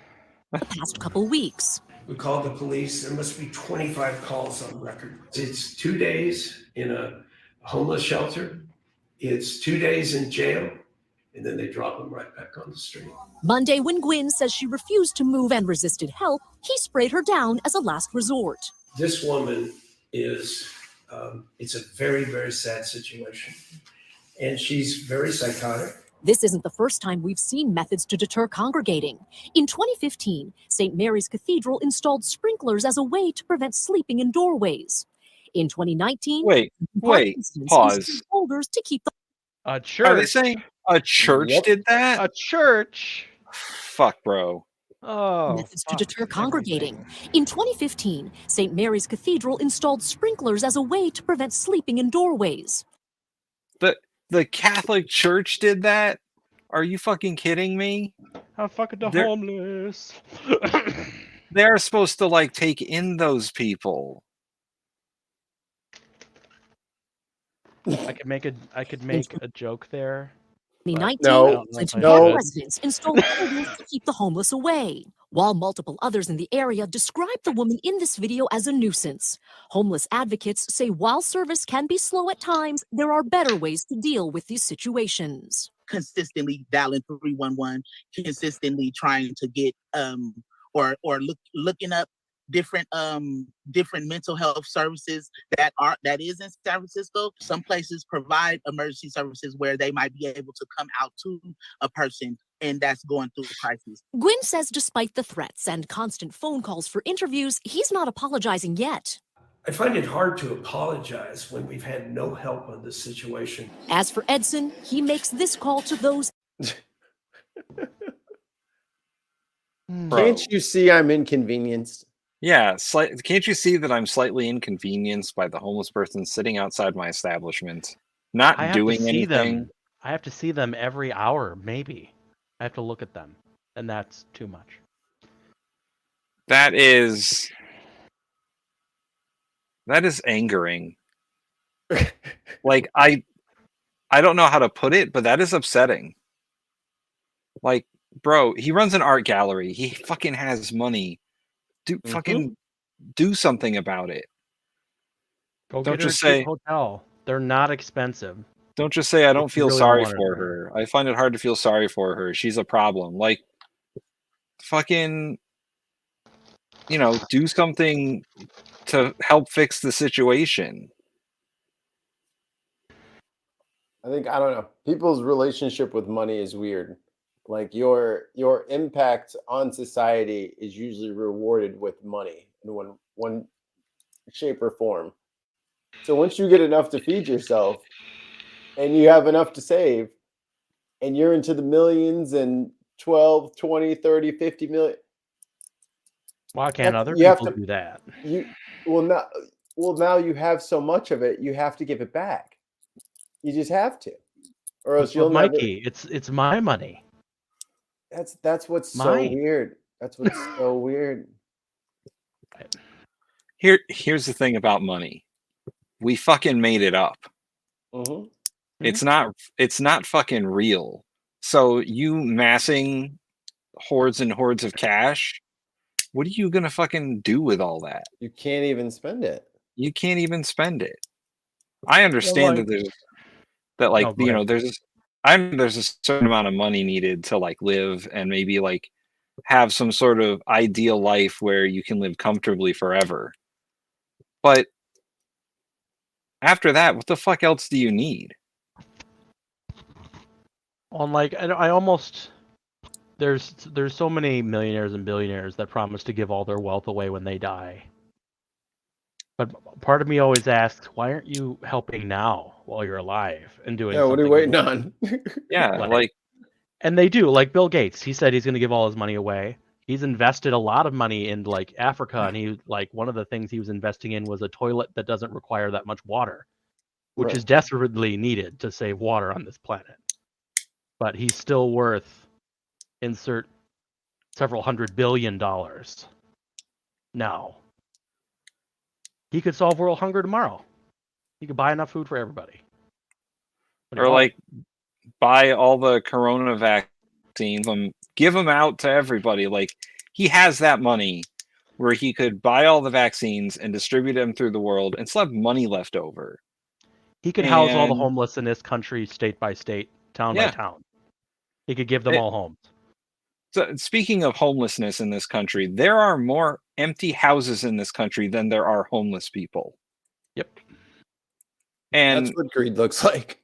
the past couple weeks. We called the police. There must be 25 calls on record. It's 2 days in a homeless shelter. It's 2 days in jail. And then they drop them right back on the street. Monday, when Gwynn says she refused to move and resisted help, he sprayed her down as a last resort. This woman is, it's a very, very sad situation. And she's very psychotic. This isn't the first time we've seen methods to deter congregating. In 2015, St. Mary's Cathedral installed sprinklers as a way to prevent sleeping in doorways. In 2019, Wait, pause. Holders to keep the church. Are they saying a church did that? A church. Fuck, bro. Oh. Methods to deter congregating. In 2015, St. Mary's Cathedral installed sprinklers as a way to prevent sleeping in doorways. The Catholic Church did that? Are you fucking kidding me? How fucking the homeless. They're supposed to like take in those people. I could make a joke there. 2019, No. Clinton Park residents installed holders to keep the homeless away. while multiple others in the area describe the woman in this video as a nuisance. Homeless advocates say while service can be slow at times, there are better ways to deal with these situations. Consistently dialing 311, consistently trying to get looking up different mental health services that is in San Francisco. Some places provide emergency services where they might be able to come out to a person and that's going through a crisis. Gwynn says despite the threats and constant phone calls for interviews, he's not apologizing yet. I find it hard to apologize when we've had no help on this situation. As for Edson, he makes this call to those. Can't you see I'm inconvenienced? Yeah, can't you see that I'm slightly inconvenienced by the homeless person sitting outside my establishment, not doing anything? I have to see them every hour, maybe. I have to look at them, and that's too much. That is angering. Like, I don't know how to put it, but that is upsetting. Like, bro, he runs an art gallery. He fucking has money. Fucking do something about it. Don't just her a say cheap hotel. They're not expensive. Don't just say I don't feel really sorry wanted for her. I find it hard to feel sorry for her. She's a problem. Like, fucking, do something to help fix the situation. I don't know. People's relationship with money is weird. Like your impact on society is usually rewarded with money in one shape or form. So once you get enough to feed yourself and you have enough to save and you're into the millions and 12, 20, 30, 50 million. Why can't other people do that? Now you have so much of it, you have to give it back. You just have to. Or else you'll never. Mikey, it's my money. That's what's so weird. That's what's so weird. Here's the thing about money. We fucking made it up. It's not fucking real. So you massing hordes and hordes of cash, what are you gonna fucking do with all that? You can't even spend it. You can't even spend it. I understand that there's a certain amount of money needed to like live and maybe like have some sort of ideal life where you can live comfortably forever. But after that, what the fuck else do you need? On like I almost there's so many millionaires and billionaires that promise to give all their wealth away when they die. But part of me always asks, why aren't you helping now while you're alive and doing something? Yeah, what are you waiting on? Yeah, and they do. Like Bill Gates, he said he's going to give all his money away. He's invested a lot of money in like Africa, and he like one of the things he was investing in was a toilet that doesn't require that much water, which is desperately needed to save water on this planet. But he's still worth insert several $100 billion now. He could solve world hunger tomorrow. He could buy enough food for everybody. Or like buy all the corona vaccines and give them out to everybody. Like he has that money where he could buy all the vaccines and distribute them through the world and still have money left over. He could house all the homeless in this country, state by state, town by town. He could give them all homes. So speaking of homelessness in this country, there are more empty houses in this country than there are homeless people. Yep. And that's what greed looks like.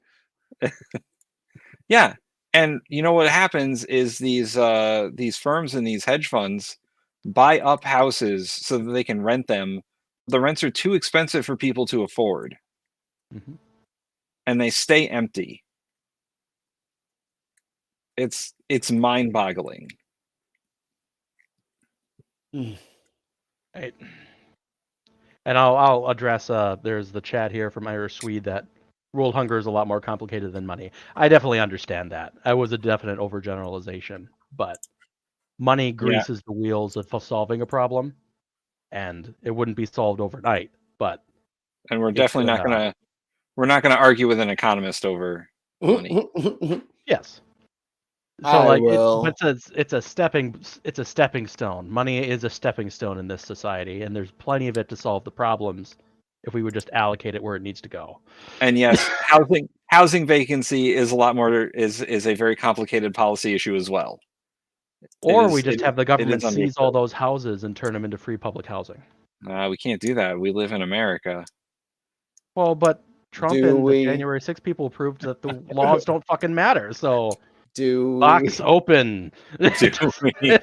Yeah. And you know what happens is these firms and these hedge funds buy up houses so that they can rent them. The rents are too expensive for people to afford. And they stay empty. It's mind-boggling. Right. And I'll address there's the chat here from Irish Swede that world hunger is a lot more complicated than money. I definitely understand that. I was a definite overgeneralization, but money greases the wheels of solving a problem, and it wouldn't be solved overnight. And we're definitely not gonna argue with an economist over money. Yes. So like will. it's a stepping stone. Money is a stepping stone in this society, and there's plenty of it to solve the problems if we would just allocate it where it needs to go. And yes, housing vacancy is a lot more is a very complicated policy issue as well. Or we just have the it government is seize all those houses and turn them into free public housing. we can't do that. We live in America. Well, but Trump Do and the we? January 6th people proved that the laws don't fucking matter. So Do box we? open. Do we?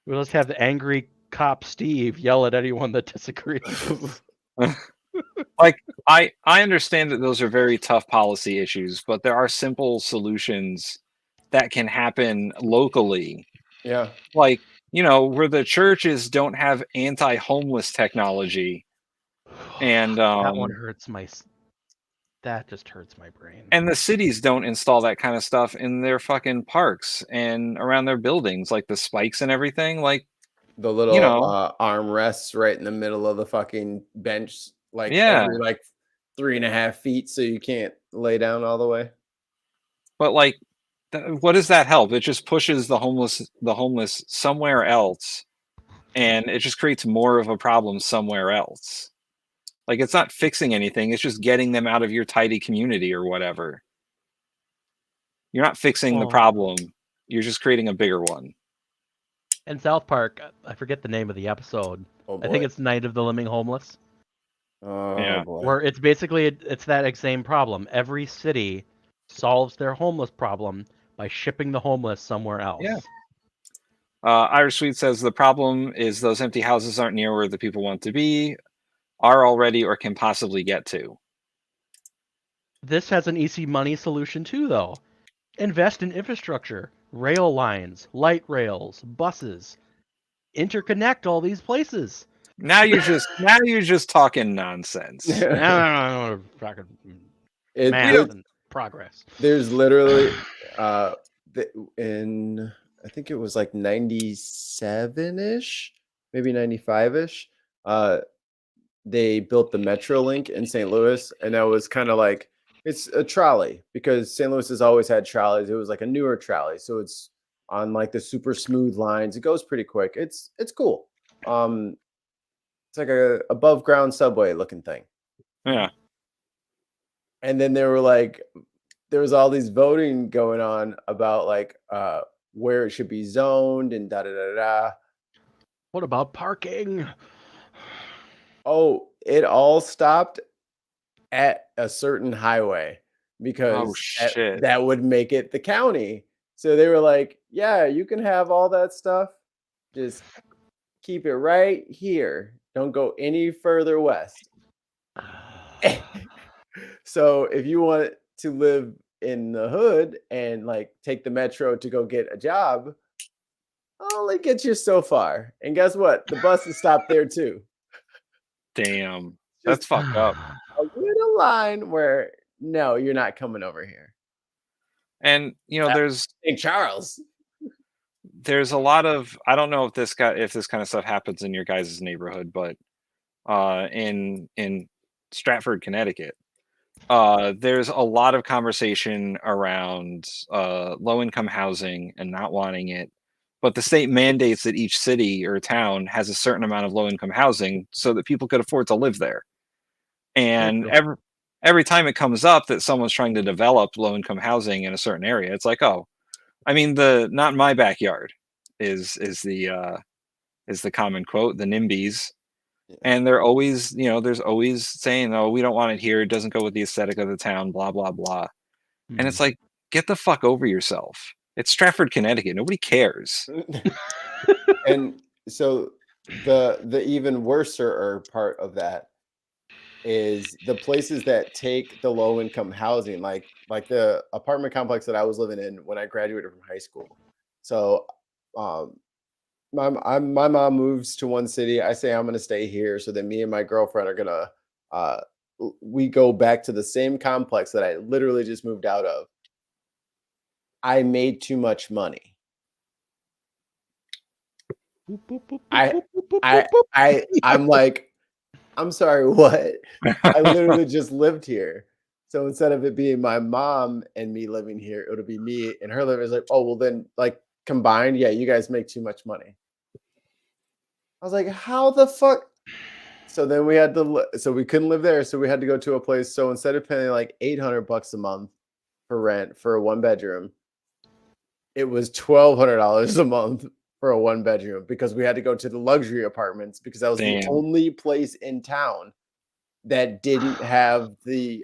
We'll just have the angry cop Steve yell at anyone that disagrees. Like I understand that those are very tough policy issues, but there are simple solutions that can happen locally. Yeah. Like, where the churches don't have anti-homeless technology. And that one hurts that just hurts my brain. And the cities don't install that kind of stuff in their fucking parks and around their buildings, like the spikes and everything. Like the little armrests right in the middle of the fucking bench, like every 3.5 feet, so you can't lay down all the way. But like, what does that help? It just pushes the homeless somewhere else, and it just creates more of a problem somewhere else. Like, it's not fixing anything. It's just getting them out of your tidy community or whatever. You're not fixing the problem. You're just creating a bigger one. In South Park, I forget the name of the episode. I think it's Night of the Living Homeless. Oh boy. Where it's basically it's that same problem. Every city solves their homeless problem by shipping the homeless somewhere else. Yeah. Irish Sweet says the problem is those empty houses aren't near where the people want to be, are already, or can possibly get to. This has an easy money solution too, though. Invest in infrastructure, rail lines, light rails, buses. Interconnect all these places. Now you're just talking nonsense. Math and progress. There's literally in I think it was like 97-ish, maybe 95-ish. They built the Metrolink in St. Louis, and that was kind of like it's a trolley because St. Louis has always had trolleys. It was like a newer trolley, so it's on like the super smooth lines. It goes pretty quick. It's cool. It's like a above ground subway looking thing. Yeah. And then there was all these voting going on about like where it should be zoned and da da da da. What about parking? Oh, it all stopped at a certain highway because that would make it the county. So they were like, yeah, you can have all that stuff. Just keep it right here. Don't go any further west. So if you want to live in the hood and like take the metro to go get a job, only get you so far. And guess what? The buses stop there too. Damn. That's fucked up. A little line where no, you're not coming over here. And there's St. Charles. There's a lot of I don't know if this kind of stuff happens in your guys' neighborhood, but in Stratford, Connecticut, there's a lot of conversation around low-income housing and not wanting it, but the state mandates that each city or town has a certain amount of low-income housing so that people could afford to live there. And every time it comes up that someone's trying to develop low-income housing in a certain area, it's like, oh, I mean, not in my backyard is the common quote, the NIMBYs. And they're always, there's always saying, oh, we don't want it here. It doesn't go with the aesthetic of the town, blah, blah, blah. And it's like, get the fuck over yourself. It's Stratford, Connecticut. Nobody cares. And so the even worser part of that is the places that take the low income housing, like the apartment complex that I was living in when I graduated from high school. So my mom moves to one city. I say I'm going to stay here. So then me and my girlfriend are going to, we go back to the same complex that I literally just moved out of. I made too much money. I'm like, I'm sorry, what? I literally just lived here. So instead of it being my mom and me living here, it'll be me and her living. It's like, oh well, then like combined, yeah, you guys make too much money. I was like, how the fuck? So then we had to, so we couldn't live there, so we had to go to a place. So instead of paying like $800 a month for rent for a 1-bedroom, it was $1,200 a month for a 1-bedroom because we had to go to the luxury apartments because that was the only place in town that didn't have the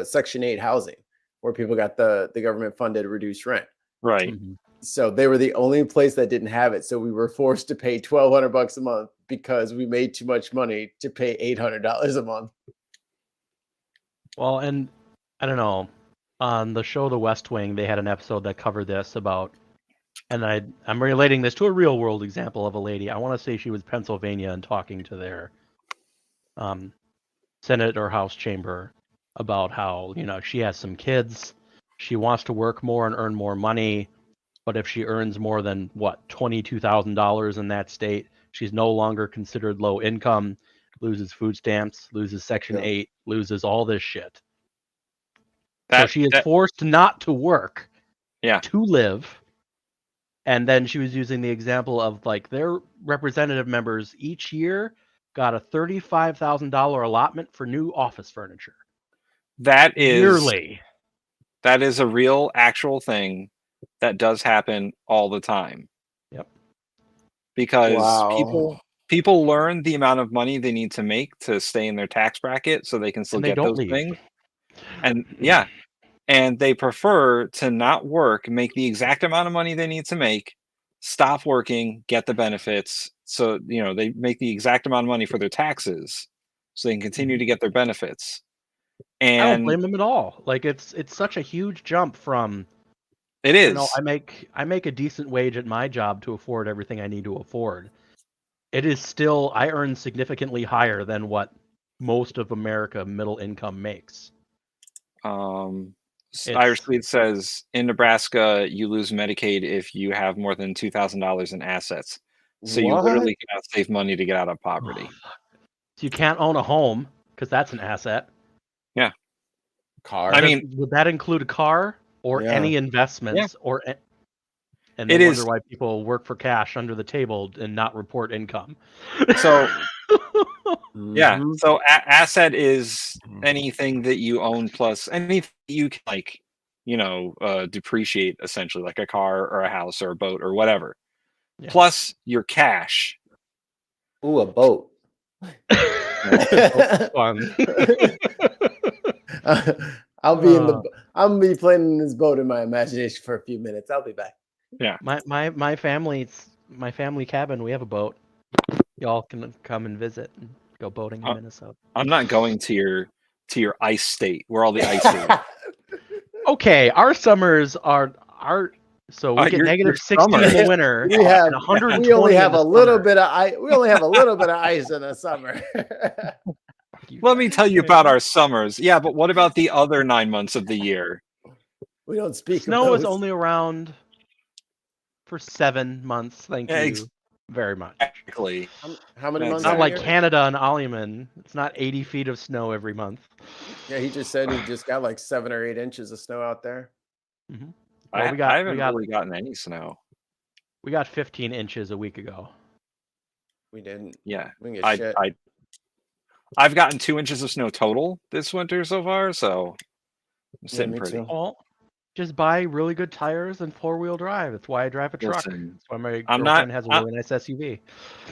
Section 8 housing where people got the government funded reduced rent. Right. So they were the only place that didn't have it. So we were forced to pay $1,200 a month because we made too much money to pay $800 a month. Well, and I don't know, on the show The West Wing, they had an episode that covered this about, and I'm relating this to a real world example of a lady. I want to say she was Pennsylvania and talking to their Senate or House chamber about how, she has some kids, she wants to work more and earn more money, but if she earns more than $22,000 in that state, she's no longer considered low income, loses food stamps, loses Section 8, loses all this shit. So she is forced not to work to live. And then she was using the example of like their representative members each year got a $35,000 allotment for new office furniture. That is yearly. That is a real actual thing that does happen all the time. Yep. Because people learn the amount of money they need to make to stay in their tax bracket so they can still get those things. And and they prefer to not work, make the exact amount of money they need to make, stop working, get the benefits. So, they make the exact amount of money for their taxes so they can continue to get their benefits. And I don't blame them at all. Like it's such a huge jump from it is. I make a decent wage at my job to afford everything I need to afford. It is still, I earn significantly higher than what most of America middle income makes. Irish Tweet says in Nebraska you lose Medicaid if you have more than $2,000 in assets. So you literally cannot save money to get out of poverty. So you can't own a home because that's an asset. Yeah. Car. Would that include a car or any investments or? And they wonder why people work for cash under the table and not report income. So so asset is anything that you own plus anything you can depreciate, essentially, like a car or a house or a boat or whatever. Plus your cash. Ooh, a boat. Fun. I'm gonna be playing in this boat in my imagination for a few minutes. I'll be back. Yeah. My family cabin, we have a boat. Y'all can come and visit and go boating in Minnesota. I'm not going to your ice state where all the ice is. Okay, our summers are so we get negative 60 in the winter. We have 120. We only have a little bit of ice. We only have a little bit of ice in the summer. Let me tell you about our summers. Yeah, but what about the other 9 months of the year? We don't speak. Snow is only around for 7 months. Thank you very much. Exactly. How many months? It's not like Canada and Aliman. It's not 80 feet of snow every month. Yeah, he just said he just got like 7 or 8 inches of snow out there. Mm-hmm. I haven't really gotten any snow. We got 15 inches a week ago. We didn't. Yeah, we didn't get shit. I've gotten 2 inches of snow total this winter so far, so I'm sitting pretty. Well, just buy really good tires and 4-wheel drive. That's why I drive a truck. That's why my girlfriend has a really nice SUV.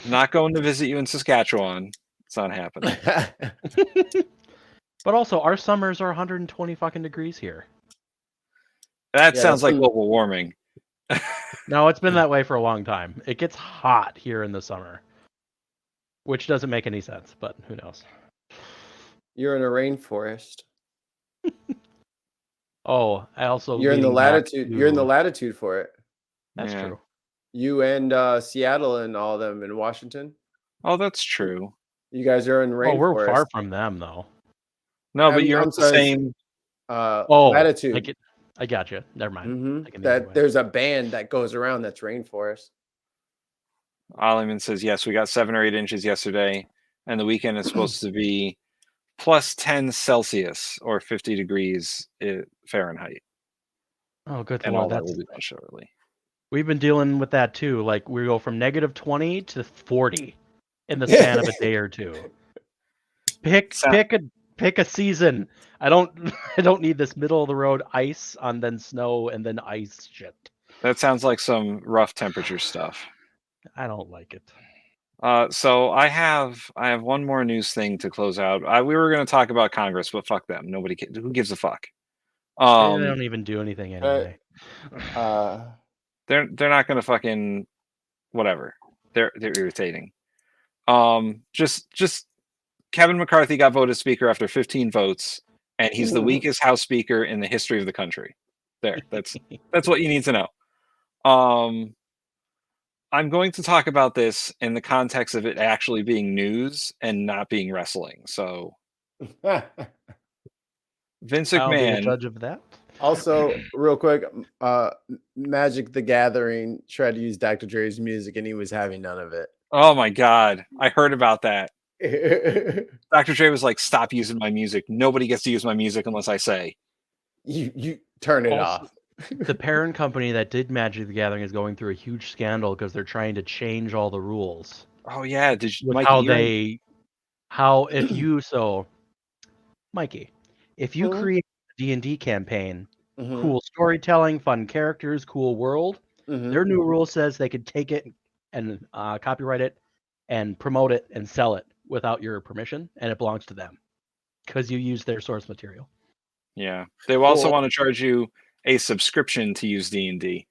I'm not going to visit you in Saskatchewan. It's not happening. But also, our summers are 120 fucking degrees here. That sounds like global warming. No, it's been that way for a long time. It gets hot here in the summer, which doesn't make any sense, but who knows? You're in a rainforest. Oh, I also you're in the latitude. You're in the latitude for it. That's true. You and Seattle and all them in Washington. Oh, that's true. You guys are in rainforest. Oh, we're far from them, though. No, but you're in the same latitude. I got you. Never mind. Mm-hmm. There's a band that goes around that's rainforest. Aliman says yes. We got 7 or 8 inches yesterday, and the weekend is supposed to be plus 10 Celsius or 50 degrees Fahrenheit. Oh, good And lord, all that will be done shortly. We've been dealing with that too. Like we go from -20 to 40 in the span of a day or two. Pick a season. I don't I don't need this middle of the road ice on then snow and then ice shit. That sounds like some rough temperature stuff. I don't like it. So I have one more news thing to close out. We were going to talk about Congress, but fuck them. Who gives a fuck? They don't even do anything anyway. They're not going to fucking whatever. They're irritating. Just Kevin McCarthy got voted Speaker after 15 votes, and he's the weakest House Speaker in the history of the country. That's what you need to know. I'm going to talk about this in the context of it actually being news and not being wrestling. So, Vince McMahon. I'll be the judge of that. Also, real quick, Magic the Gathering tried to use Dr. Dre's music, and he was having none of it. Oh my god, I heard about that. Dr. Dre was like, "Stop using my music. Nobody gets to use my music unless I say." You turn it off. The parent company that did Magic the Gathering is going through a huge scandal because they're trying to change all the rules. Oh yeah, Mikey, if you create a D&D campaign, cool storytelling, fun characters, cool world, their new rule says they could take it and copyright it and promote it and sell it without your permission, and it belongs to them because you use their source material. Yeah, they will also want to charge you a subscription to use D&D.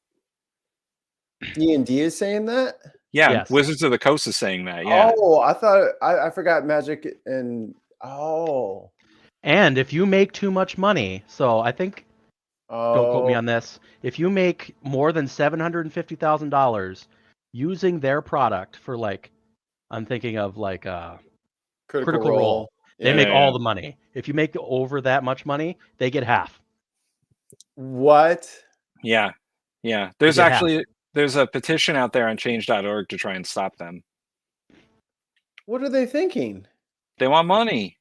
D&D is saying that? Yeah, yes. Wizards of the Coast is saying that. Yeah. Oh, I thought I forgot Magic and And if you make too much money, so I think don't quote me on this. If you make more than $750,000 using their product for I'm thinking of Critical Role. They make all the money. If you make over that much money, they get half. What? Yeah. There's a petition out there on change.org to try and stop them. What are they thinking? They want money.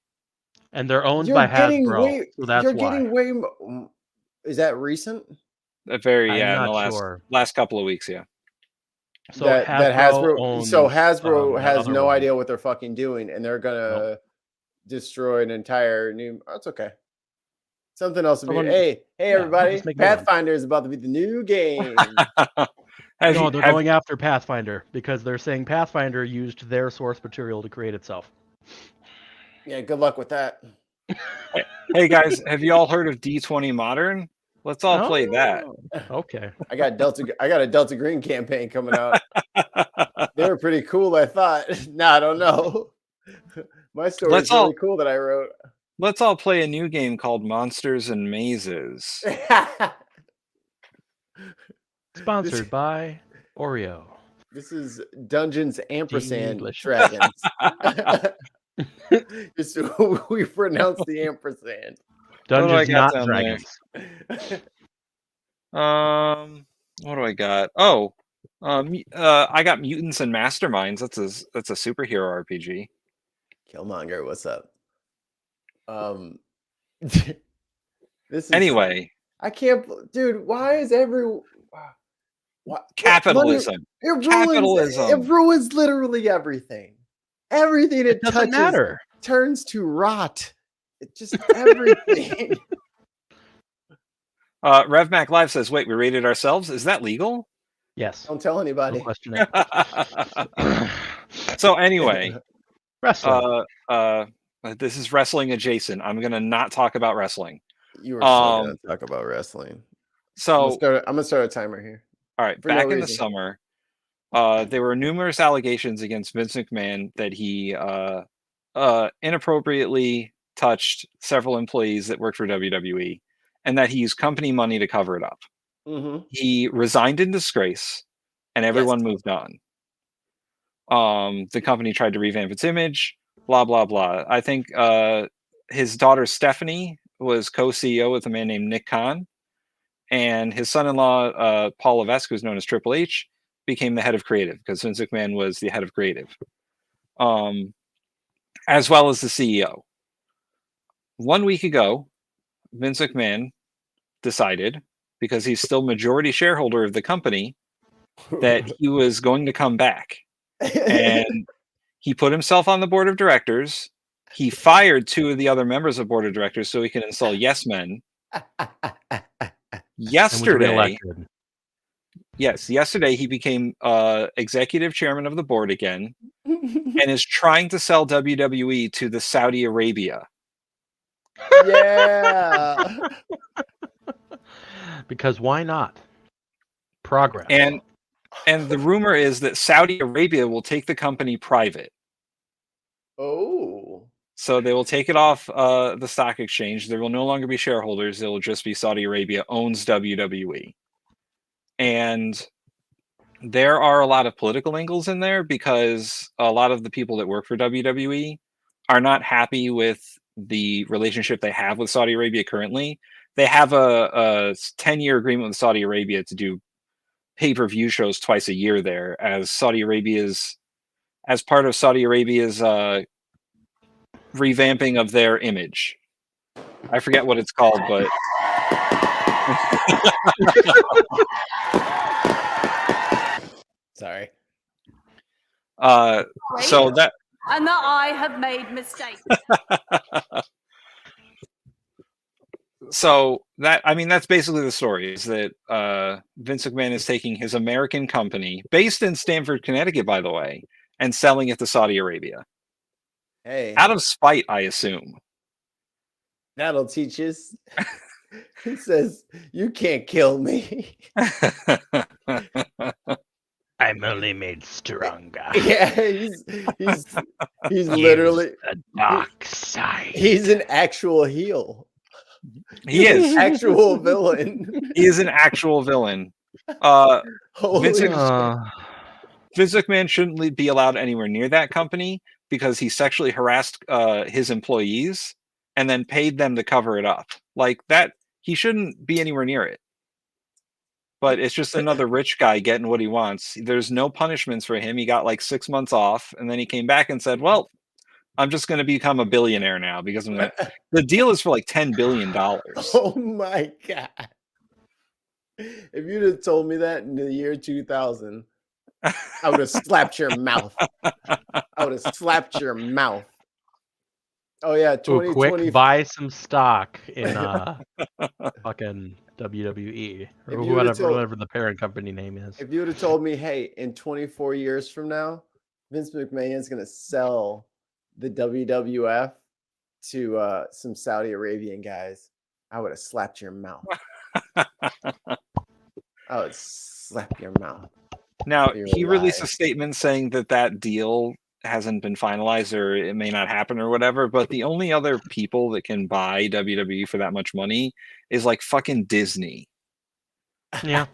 And they're owned by Hasbro. So that's you're why. Getting way. Is that recent? In the last couple of weeks, yeah. So Hasbro has no idea what they're fucking doing, and they're gonna destroy an entire new. That's okay. Something else to be. Hey, everybody! Pathfinder is about to be the new game. They're going after Pathfinder because they're saying Pathfinder used their source material to create itself. Yeah, good luck with that. Hey guys, have you all heard of D20 Modern? Let's all play that. Okay. I got a Delta Green campaign coming out. They were pretty cool, I thought. I don't know. My story is really cool that I wrote. Let's all play a new game called Monsters and Mazes. Sponsored by Oreo. This is Dungeons Ampersand Dragons. We pronounce the ampersand. Dungeons not dragons. What do I got? Oh, I got Mutants and Masterminds. That's a superhero RPG. Killmonger, what's up? Anyway, I can't, dude. Why is capitalism? It ruins literally everything. Everything it touches matter. Turns to rot. It's just everything. RevMac Live says, "Wait, we rated ourselves? Is that legal?" Yes. Don't tell anybody. No question it. So anyway, wrestling. This is wrestling adjacent. I'm gonna not talk about wrestling. You were still gonna talk about wrestling. So I'm gonna start a timer here. All right. Back in the summer, there were numerous allegations against Vince McMahon that he inappropriately touched several employees that worked for WWE, and that he used company money to cover it up. He resigned in disgrace, and everyone moved on. The company tried to revamp its image. Blah blah blah. I think his daughter Stephanie was co-CEO with a man named Nick Khan, and his son-in-law Paul Levesque, who's known as Triple H, became the head of creative because Vince McMahon was the head of creative, as well as the CEO. 1 week ago, Vince McMahon decided, because he's still majority shareholder of the company, that he was going to come back. And he put himself on the board of directors. He fired 2 of the other members of the board of directors so he can install yes men. Yesterday, yesterday he became executive chairman of the board again and is trying to sell WWE to the Saudi Arabia. Yeah. Because why not? Progress. And the rumor is that Saudi Arabia will take the company private. Oh. So they will take it off the stock exchange. There will no longer be shareholders. It will just be Saudi Arabia owns WWE. And there are a lot of political angles in there because a lot of the people that work for WWE are not happy with the relationship they have with Saudi Arabia currently. They have a 10-year agreement with Saudi Arabia to do pay-per-view shows twice a year there as part of Saudi Arabia's revamping of their image. I forget what it's called, but sorry. So that And that I have made mistakes. So that's basically the story, is that Vince McMahon is taking his American company, based in Stamford, Connecticut, by the way, and selling it to Saudi Arabia. Hey. Out of spite, I assume. That'll teach us. He says, "You can't kill me." I'm only made stronger. Yeah, he's literally the dark side. He's an actual heel. He is actual villain. He is an actual villain. Vince McMahon shouldn't be allowed anywhere near that company because he sexually harassed his employees and then paid them to cover it up. Like that, he shouldn't be anywhere near it. But it's just another rich guy getting what he wants. There's no punishments for him. He got like 6 months off, and then he came back and said, "Well, I'm just going to become a billionaire now because the deal is for like $10 billion." Oh my god! If you'd have told me that in the year 2000, I would have slapped your mouth. I would have slapped your mouth. Oh yeah, 2020. Buy some stock in fucking WWE or whatever the parent company name is. If you would have told me, hey, in 24 years from now, Vince McMahon is going to sell the WWF to some Saudi Arabian guys, I would have slapped your mouth. I would slap your mouth. Now, he released a statement saying that deal hasn't been finalized or it may not happen or whatever, but the only other people that can buy WWE for that much money is like fucking Disney. Yeah.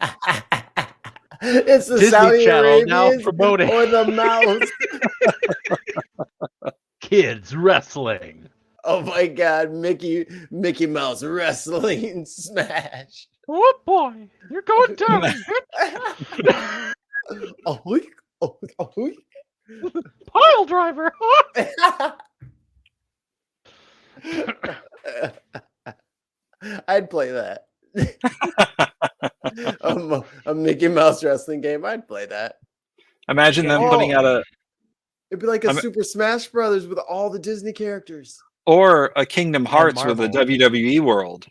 It's the Disney Saudi Channel now Arabians promoting or the mouse. Kids wrestling. Oh my god, Mickey Mouse wrestling smash. Oh boy, you're going down. Oh, Pile driver. I'd play that. A Mickey Mouse wrestling game. I'd play that. Imagine them putting out it'd be like a Super Smash Brothers with all the Disney characters. Or a Kingdom Hearts with a WWE world.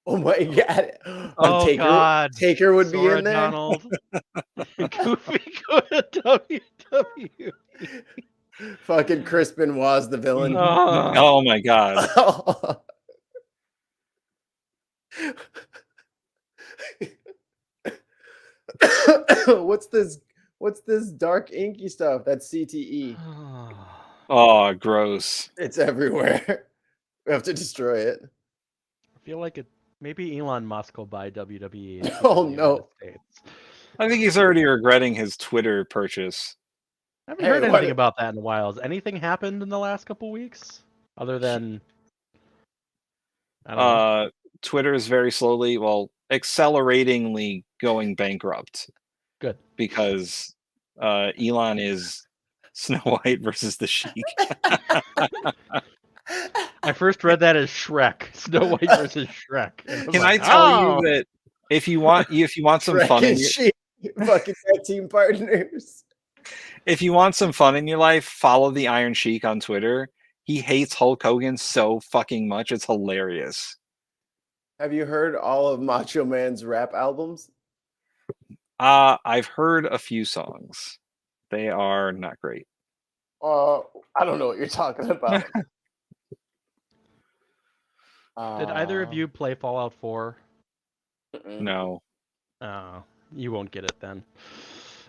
Oh my god. Oh Taker, god. Taker would Sora be in there. Donald. Goofy go to WWE. Fucking Chris Benoit's the villain. Oh my god. What's this dark inky stuff? That's CTE. Oh, gross. It's everywhere. We have to destroy it. I feel like maybe Elon Musk will buy WWE. Oh no. I think he's already regretting his Twitter purchase. I haven't heard anything about that in a while. Has anything happened in the last couple weeks other than I don't know. Twitter is very slowly, acceleratingly going bankrupt. Good. Because Elon is Snow White versus the Sheik. I first read that as Shrek, Snow White versus Shrek. Can I tell you that if you want some Shrek fun in and your she fucking tag team partners. if you want some fun in your life, follow the Iron Sheik on Twitter. He hates Hulk Hogan so fucking much. It's hilarious. Have you heard all of Macho Man's rap albums? I've heard a few songs. They are not great. I don't know what you're talking about. Did either of you play Fallout 4? No. You won't get it then.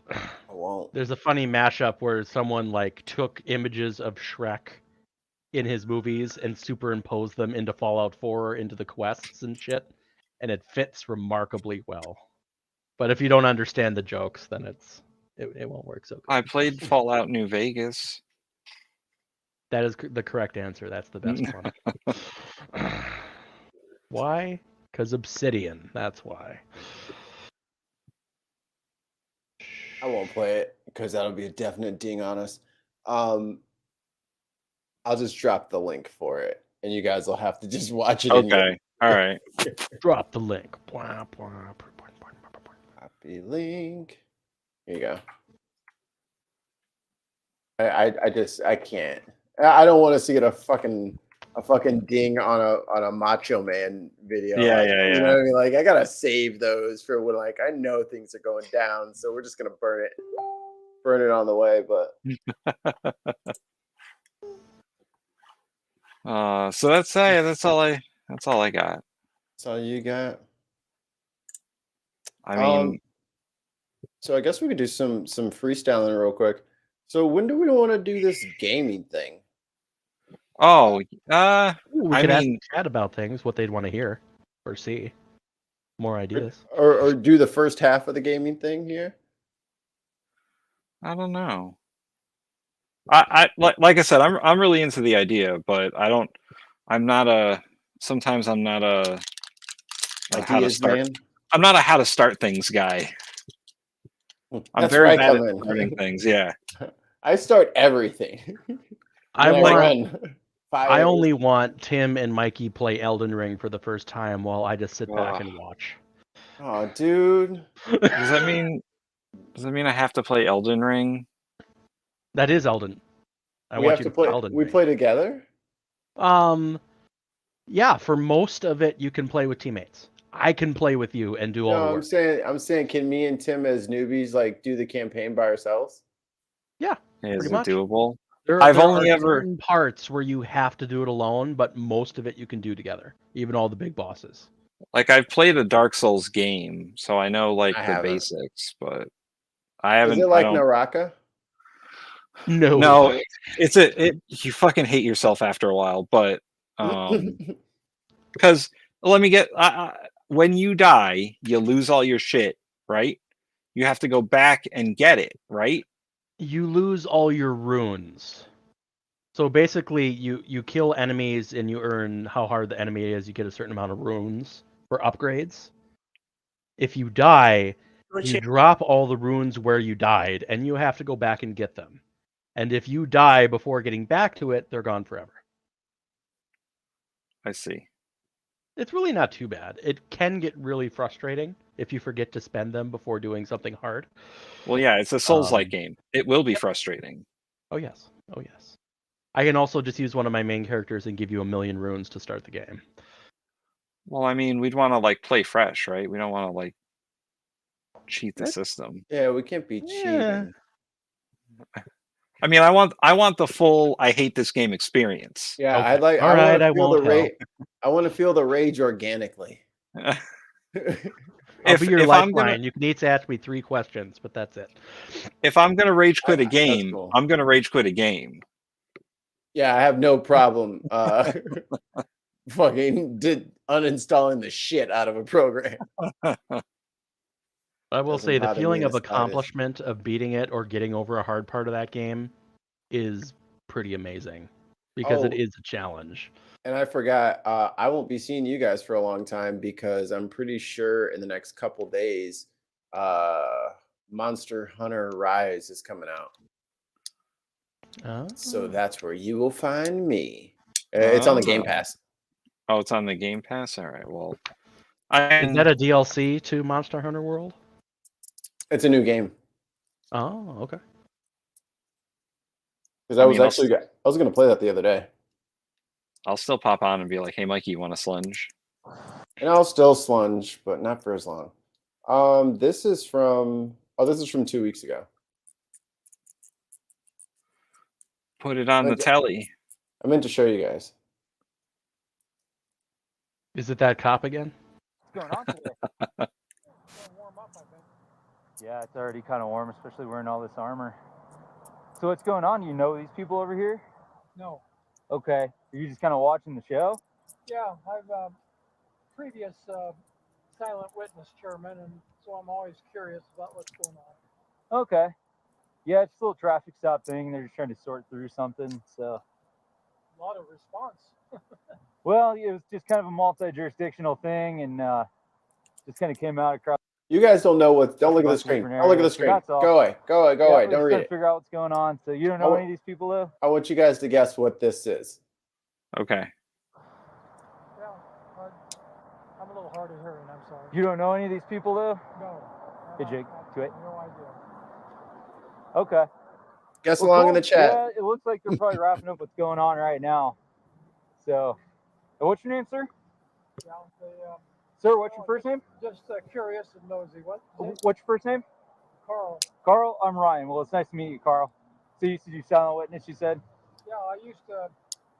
I won't. There's a funny mashup where someone like took images of Shrek in his movies and superimposed them into Fallout 4 into the quests and shit, and it fits remarkably well. But if you don't understand the jokes, then it won't work so good. I played Fallout New Vegas. That is the correct answer. That's the best one. Why? Because Obsidian. That's why. I won't play it because that'll be a definite ding on us. I'll just drop the link for it, and you guys will have to just watch it. Okay. All right. Drop the link. Copy link. Here you go. I can't. I don't want to see a fucking ding on a Macho Man video. Yeah, like, yeah, You yeah. know what I mean? Like I gotta save those for when like I know things are going down, so we're just gonna burn it on the way. But so that's all I got. That's all you got. I mean, so I guess we could do some freestyling real quick. So when do we want to do this gaming thing? oh, we I could ask mean, the chat about things, what they'd want to hear or see. More ideas. Or do the first half of the gaming thing here? I don't know. I like I said, I'm really into the idea, but sometimes I'm not a how to Ideas start. man. I'm not a how to start things guy. I'm That's very where I bad come at in. starting things. Yeah. I start everything. I run I only want Tim and Mikey play Elden Ring for the first time while I just sit back and watch. Oh, dude. Does that mean I have to play Elden Ring? That is Elden. I We want have you to play. Elden We Ring. play together. Yeah, for most of it you can play with teammates. I can play with you and do all the No, work. I'm saying, can me and Tim as newbies like do the campaign by ourselves? Yeah, Is pretty it much. doable? There I've are only ever certain parts where you have to do it alone, but most of it you can do together, even all the big bosses. like I've played a Dark Souls game, so I know like I the haven't. basics, but I haven't. Is it like I don't. Naraka? No, you fucking hate yourself after a while, but because let me get when you die, you lose all your shit, right? You have to go back and get it, right? You lose all your runes. So basically, you kill enemies and you earn how hard the enemy is. You get a certain amount of runes for upgrades. If you die, you drop all the runes where you died, and you have to go back and get them. And if you die before getting back to it, they're gone forever. I see. It's really not too bad. It can get really frustrating if you forget to spend them before doing something hard. Well, yeah, it's a Souls-like game. It will be frustrating. Oh yes. Oh yes. I can also just use one of my main characters and give you 1,000,000 runes to start the game. Well, I mean, we'd want to like play fresh, right? We don't want to like cheat the system. Yeah, we can't be cheating. I mean, I want the full I hate this game experience. Yeah, Okay. I like. All I right, want I to feel won't the rage. I want to feel the rage organically. I'll If- be your if I'm lifeline. gonna- You need to ask me 3 questions, but that's it. If I'm gonna rage quit a That's game, cool. I'm gonna rage quit a game. Yeah, I have no problem fucking uninstalling the shit out of a program. I will Doesn't say the bother me feeling in of the slightest. accomplishment of beating it or getting over a hard part of that game is pretty amazing because it Oh. is a challenge. And I forgot, I won't be seeing you guys for a long time because I'm pretty sure in the next couple days, Monster Hunter Rise is coming out. So that's where you will find me. It's on the Game Pass. Oh, it's on the Game Pass? All right, well. Is that a DLC to Monster Hunter World? It's a new game. Oh, okay. Because I was going to play that the other day. I'll still pop on and be like, hey, Mikey, you want a slunge? And I'll still slunge, but not for as long. This is from 2 weeks ago. Put it on the telly. I meant to show you guys. Is it that cop again? What's going on today? Yeah, it's already kind of warm, especially wearing all this armor. So what's going on? You know these people over here? No. Okay. Are you just kind of watching the show? Yeah, I've previous silent witness chairman, and so I'm always curious about what's going on. Okay. Yeah, it's a little traffic stop thing. They're just trying to sort through something. So. A lot of response. Well, it was just kind of a multi-jurisdictional thing, and just kind of came out across. You guys don't know what. Don't look at the screen. Don't look at the screen. Go away. Go away. Go away. Don't read it. Figure out what's going on. So you don't know any of these people, though? I want you guys to guess what this is. Okay. Yeah, I'm a little hard of hearing. I'm sorry. You don't know any of these people, though? No. Hey, Jake. Do it. No idea. Okay. Guess along in the chat. Yeah, it looks like they're probably wrapping up what's going on right now. So, what's your name, sir? Yeah, Sir, what's your first name? Just curious and nosy. What's your first name? Carl. Carl, I'm Ryan. Well, it's nice to meet you, Carl. So you said you silent witness, you said? Yeah, I used to,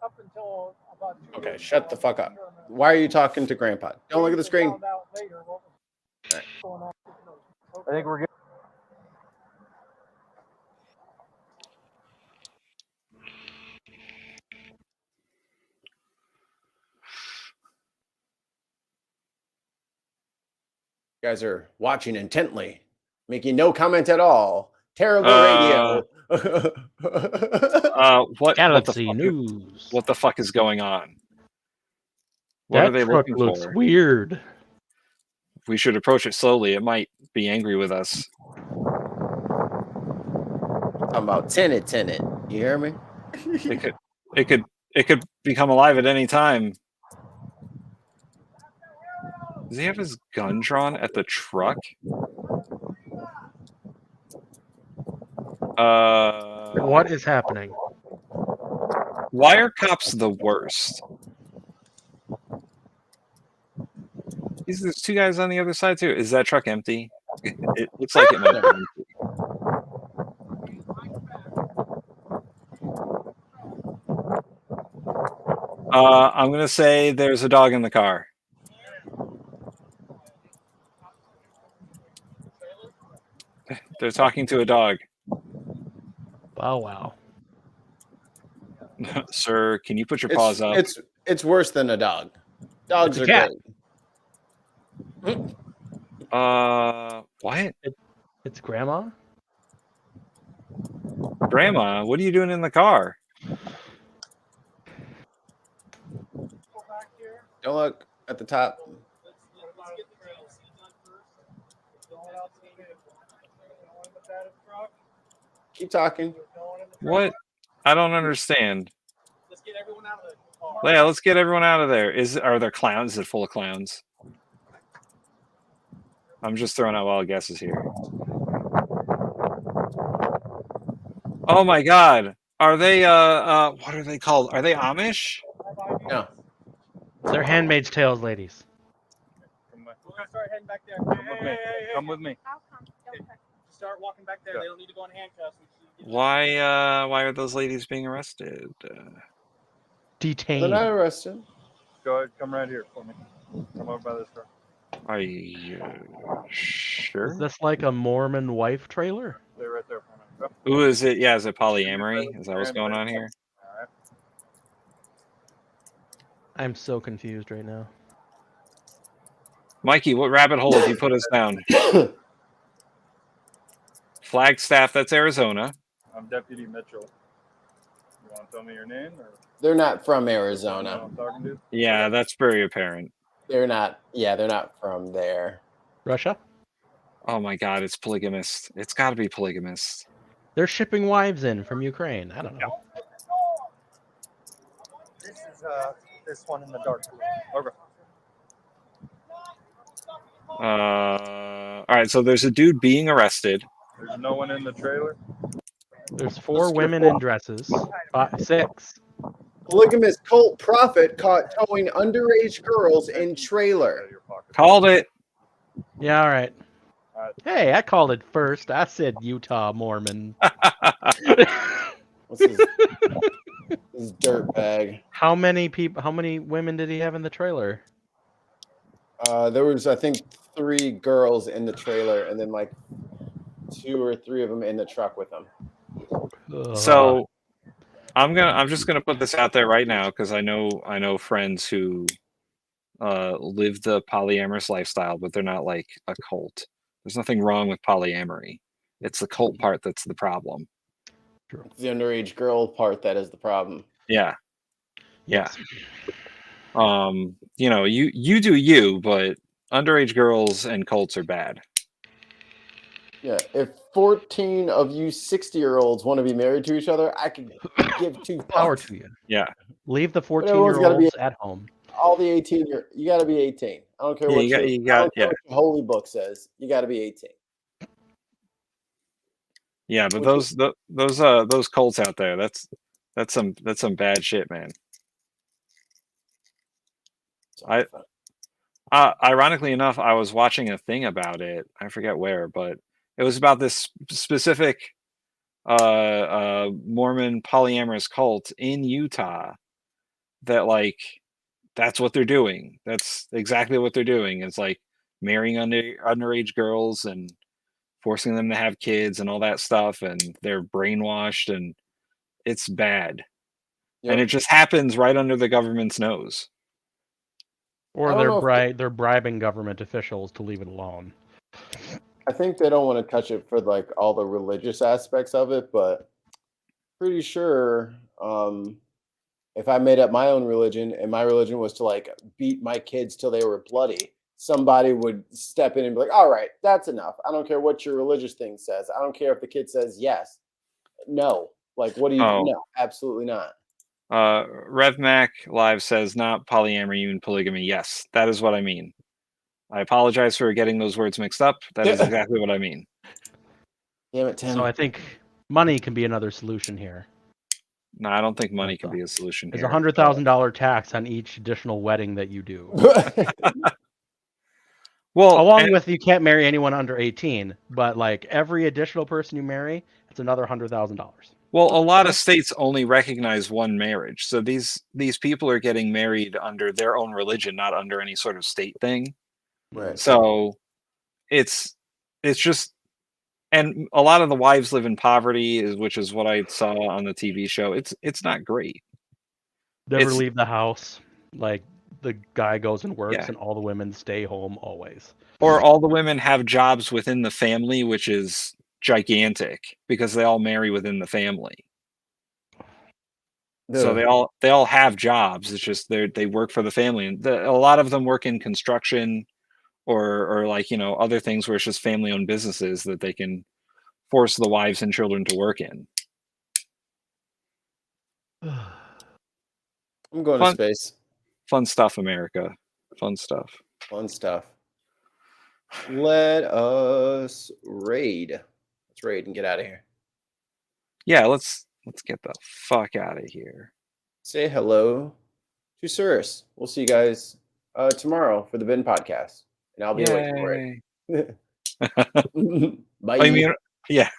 up until about 2 Okay, years shut the fuck up. Why are you talking to Grandpa? Don't look at the screen. Found out later what was going on. I think we're good. You guys are watching intently, making no comment at all. Terrible radio. What Galaxy the fuck News. What the fuck is going on? What that are they truck looking looks for? weird. We should approach it slowly. It might be angry with us. Talking about tenant. You hear me? It could become alive at any time. Does he have his gun drawn at the truck? What is happening? Why are cops the worst? There's two guys on the other side too. Is that truck empty? It looks like it might be empty. I'm gonna say there's a dog in the car. They're talking to a dog. Wow. Sir, can you put your paws up? It's worse than a dog. Dogs are cat. great. What? It's Grandma? Grandma, what are you doing in the car? Don't look at the top. Keep talking. What? I don't understand. Let's get everyone out of the car. Yeah, let's get everyone out of there. Are there clowns? Is it full of clowns? I'm just throwing out wild guesses here. Oh my god. Are they what are they called? Are they Amish? No. They're Handmaid's Tales ladies. We're gonna start heading back there. Come with me. Start walking back there. They don't need to go in handcuffs. Why are those ladies being arrested? Detained. They're not arrested. Go ahead, come right here for me. Come over by this car. Are you sure? Is this like a Mormon wife trailer? They're right there for me. Ooh, is it? Yeah, is it polyamory? Is that what's going on here? All right. I'm so confused right now. Mikey, what rabbit hole have you put us down? Flagstaff, that's Arizona. I'm Deputy Mitchell. You want to tell me your name? Or They're not from Arizona. I'm talking to? Yeah, that's very apparent. They're not. Yeah, they're not from there. Russia? Oh my god, it's polygamist. It's got to be polygamist. They're shipping wives in from Ukraine. I don't know. This is this one in the dark blue. Okay. All right, so there's a dude being arrested. There's no one in the trailer. There's 4 women in dresses. 6. Polygamous cult prophet caught towing underage girls in trailer. Called it. Yeah, all right. Hey, I called it first. I said Utah Mormon. What's his dirtbag? How many women did he have in the trailer? There was, I think, 3 girls in the trailer, and then like 2 or 3 of them in the truck with them. So I'm just gonna put this out there right now because I know friends who live the polyamorous lifestyle, but they're not like a cult. There's nothing wrong with polyamory. It's the cult part that's the problem. It's the underage girl part that is the problem. Yeah. You know, you do you, but underage girls and cults are bad. Yeah, if 14 of you 60-year-olds want to be married to each other, I could give 2 Power fucks. to you. Yeah. Leave the But everyone's 14-year-olds at home. All the 18 you got to be 18. I don't care what you got what your holy book says. You got to be 18. Yeah, but those cults out there, that's some bad shit, man. Ironically enough, I was watching a thing about it. I forget where, but it was about this specific Mormon polyamorous cult in Utah that like that's what they're doing. That's exactly what they're doing. It's like marrying underage girls and forcing them to have kids and all that stuff, and they're brainwashed, and it's bad. Yep. And it just happens right under the government's nose. Or they're bribing government officials to leave it alone. I think they don't want to touch it for like all the religious aspects of it, but pretty sure if I made up my own religion and my religion was to like beat my kids till they were bloody, somebody would step in and be like, all right, that's enough. I don't care what your religious thing says. I don't care if the kid says yes. No. Like, what do you No, absolutely not. RevMac Live says not polyamory, you mean polygamy. Yes, that is what I mean. I apologize for getting those words mixed up. That is exactly what I mean. Damn it, Tim. So I think money can be another solution here. No, I don't think money can be a solution There's here. $100,000 tax on each additional wedding that you do. Well, along with you can't marry anyone under 18, but like every additional person you marry, it's another $100,000. Well, a lot of states only recognize one marriage. So these people are getting married under their own religion, not under any sort of state thing. Right. So it's just, and a lot of the wives live in poverty, which is what I saw on the TV show. It's not great. Never leave the house. Like the guy goes and works and all the women stay home always. Or all the women have jobs within the family, which is gigantic because they all marry within the family. So they all have jobs. It's just they work for the family, and a lot of them work in construction or like, you know, other things where it's just family owned businesses that they can force the wives and children to work in. I'm going to space. Fun stuff, America. Fun stuff. Fun stuff. Let us raid. Let's raid and get out of here. Yeah, let's get the fuck out of here. Say hello to Cirrus. We'll see you guys tomorrow for the Bin Podcast. And I'll be awake for it. Bye. I mean, yeah.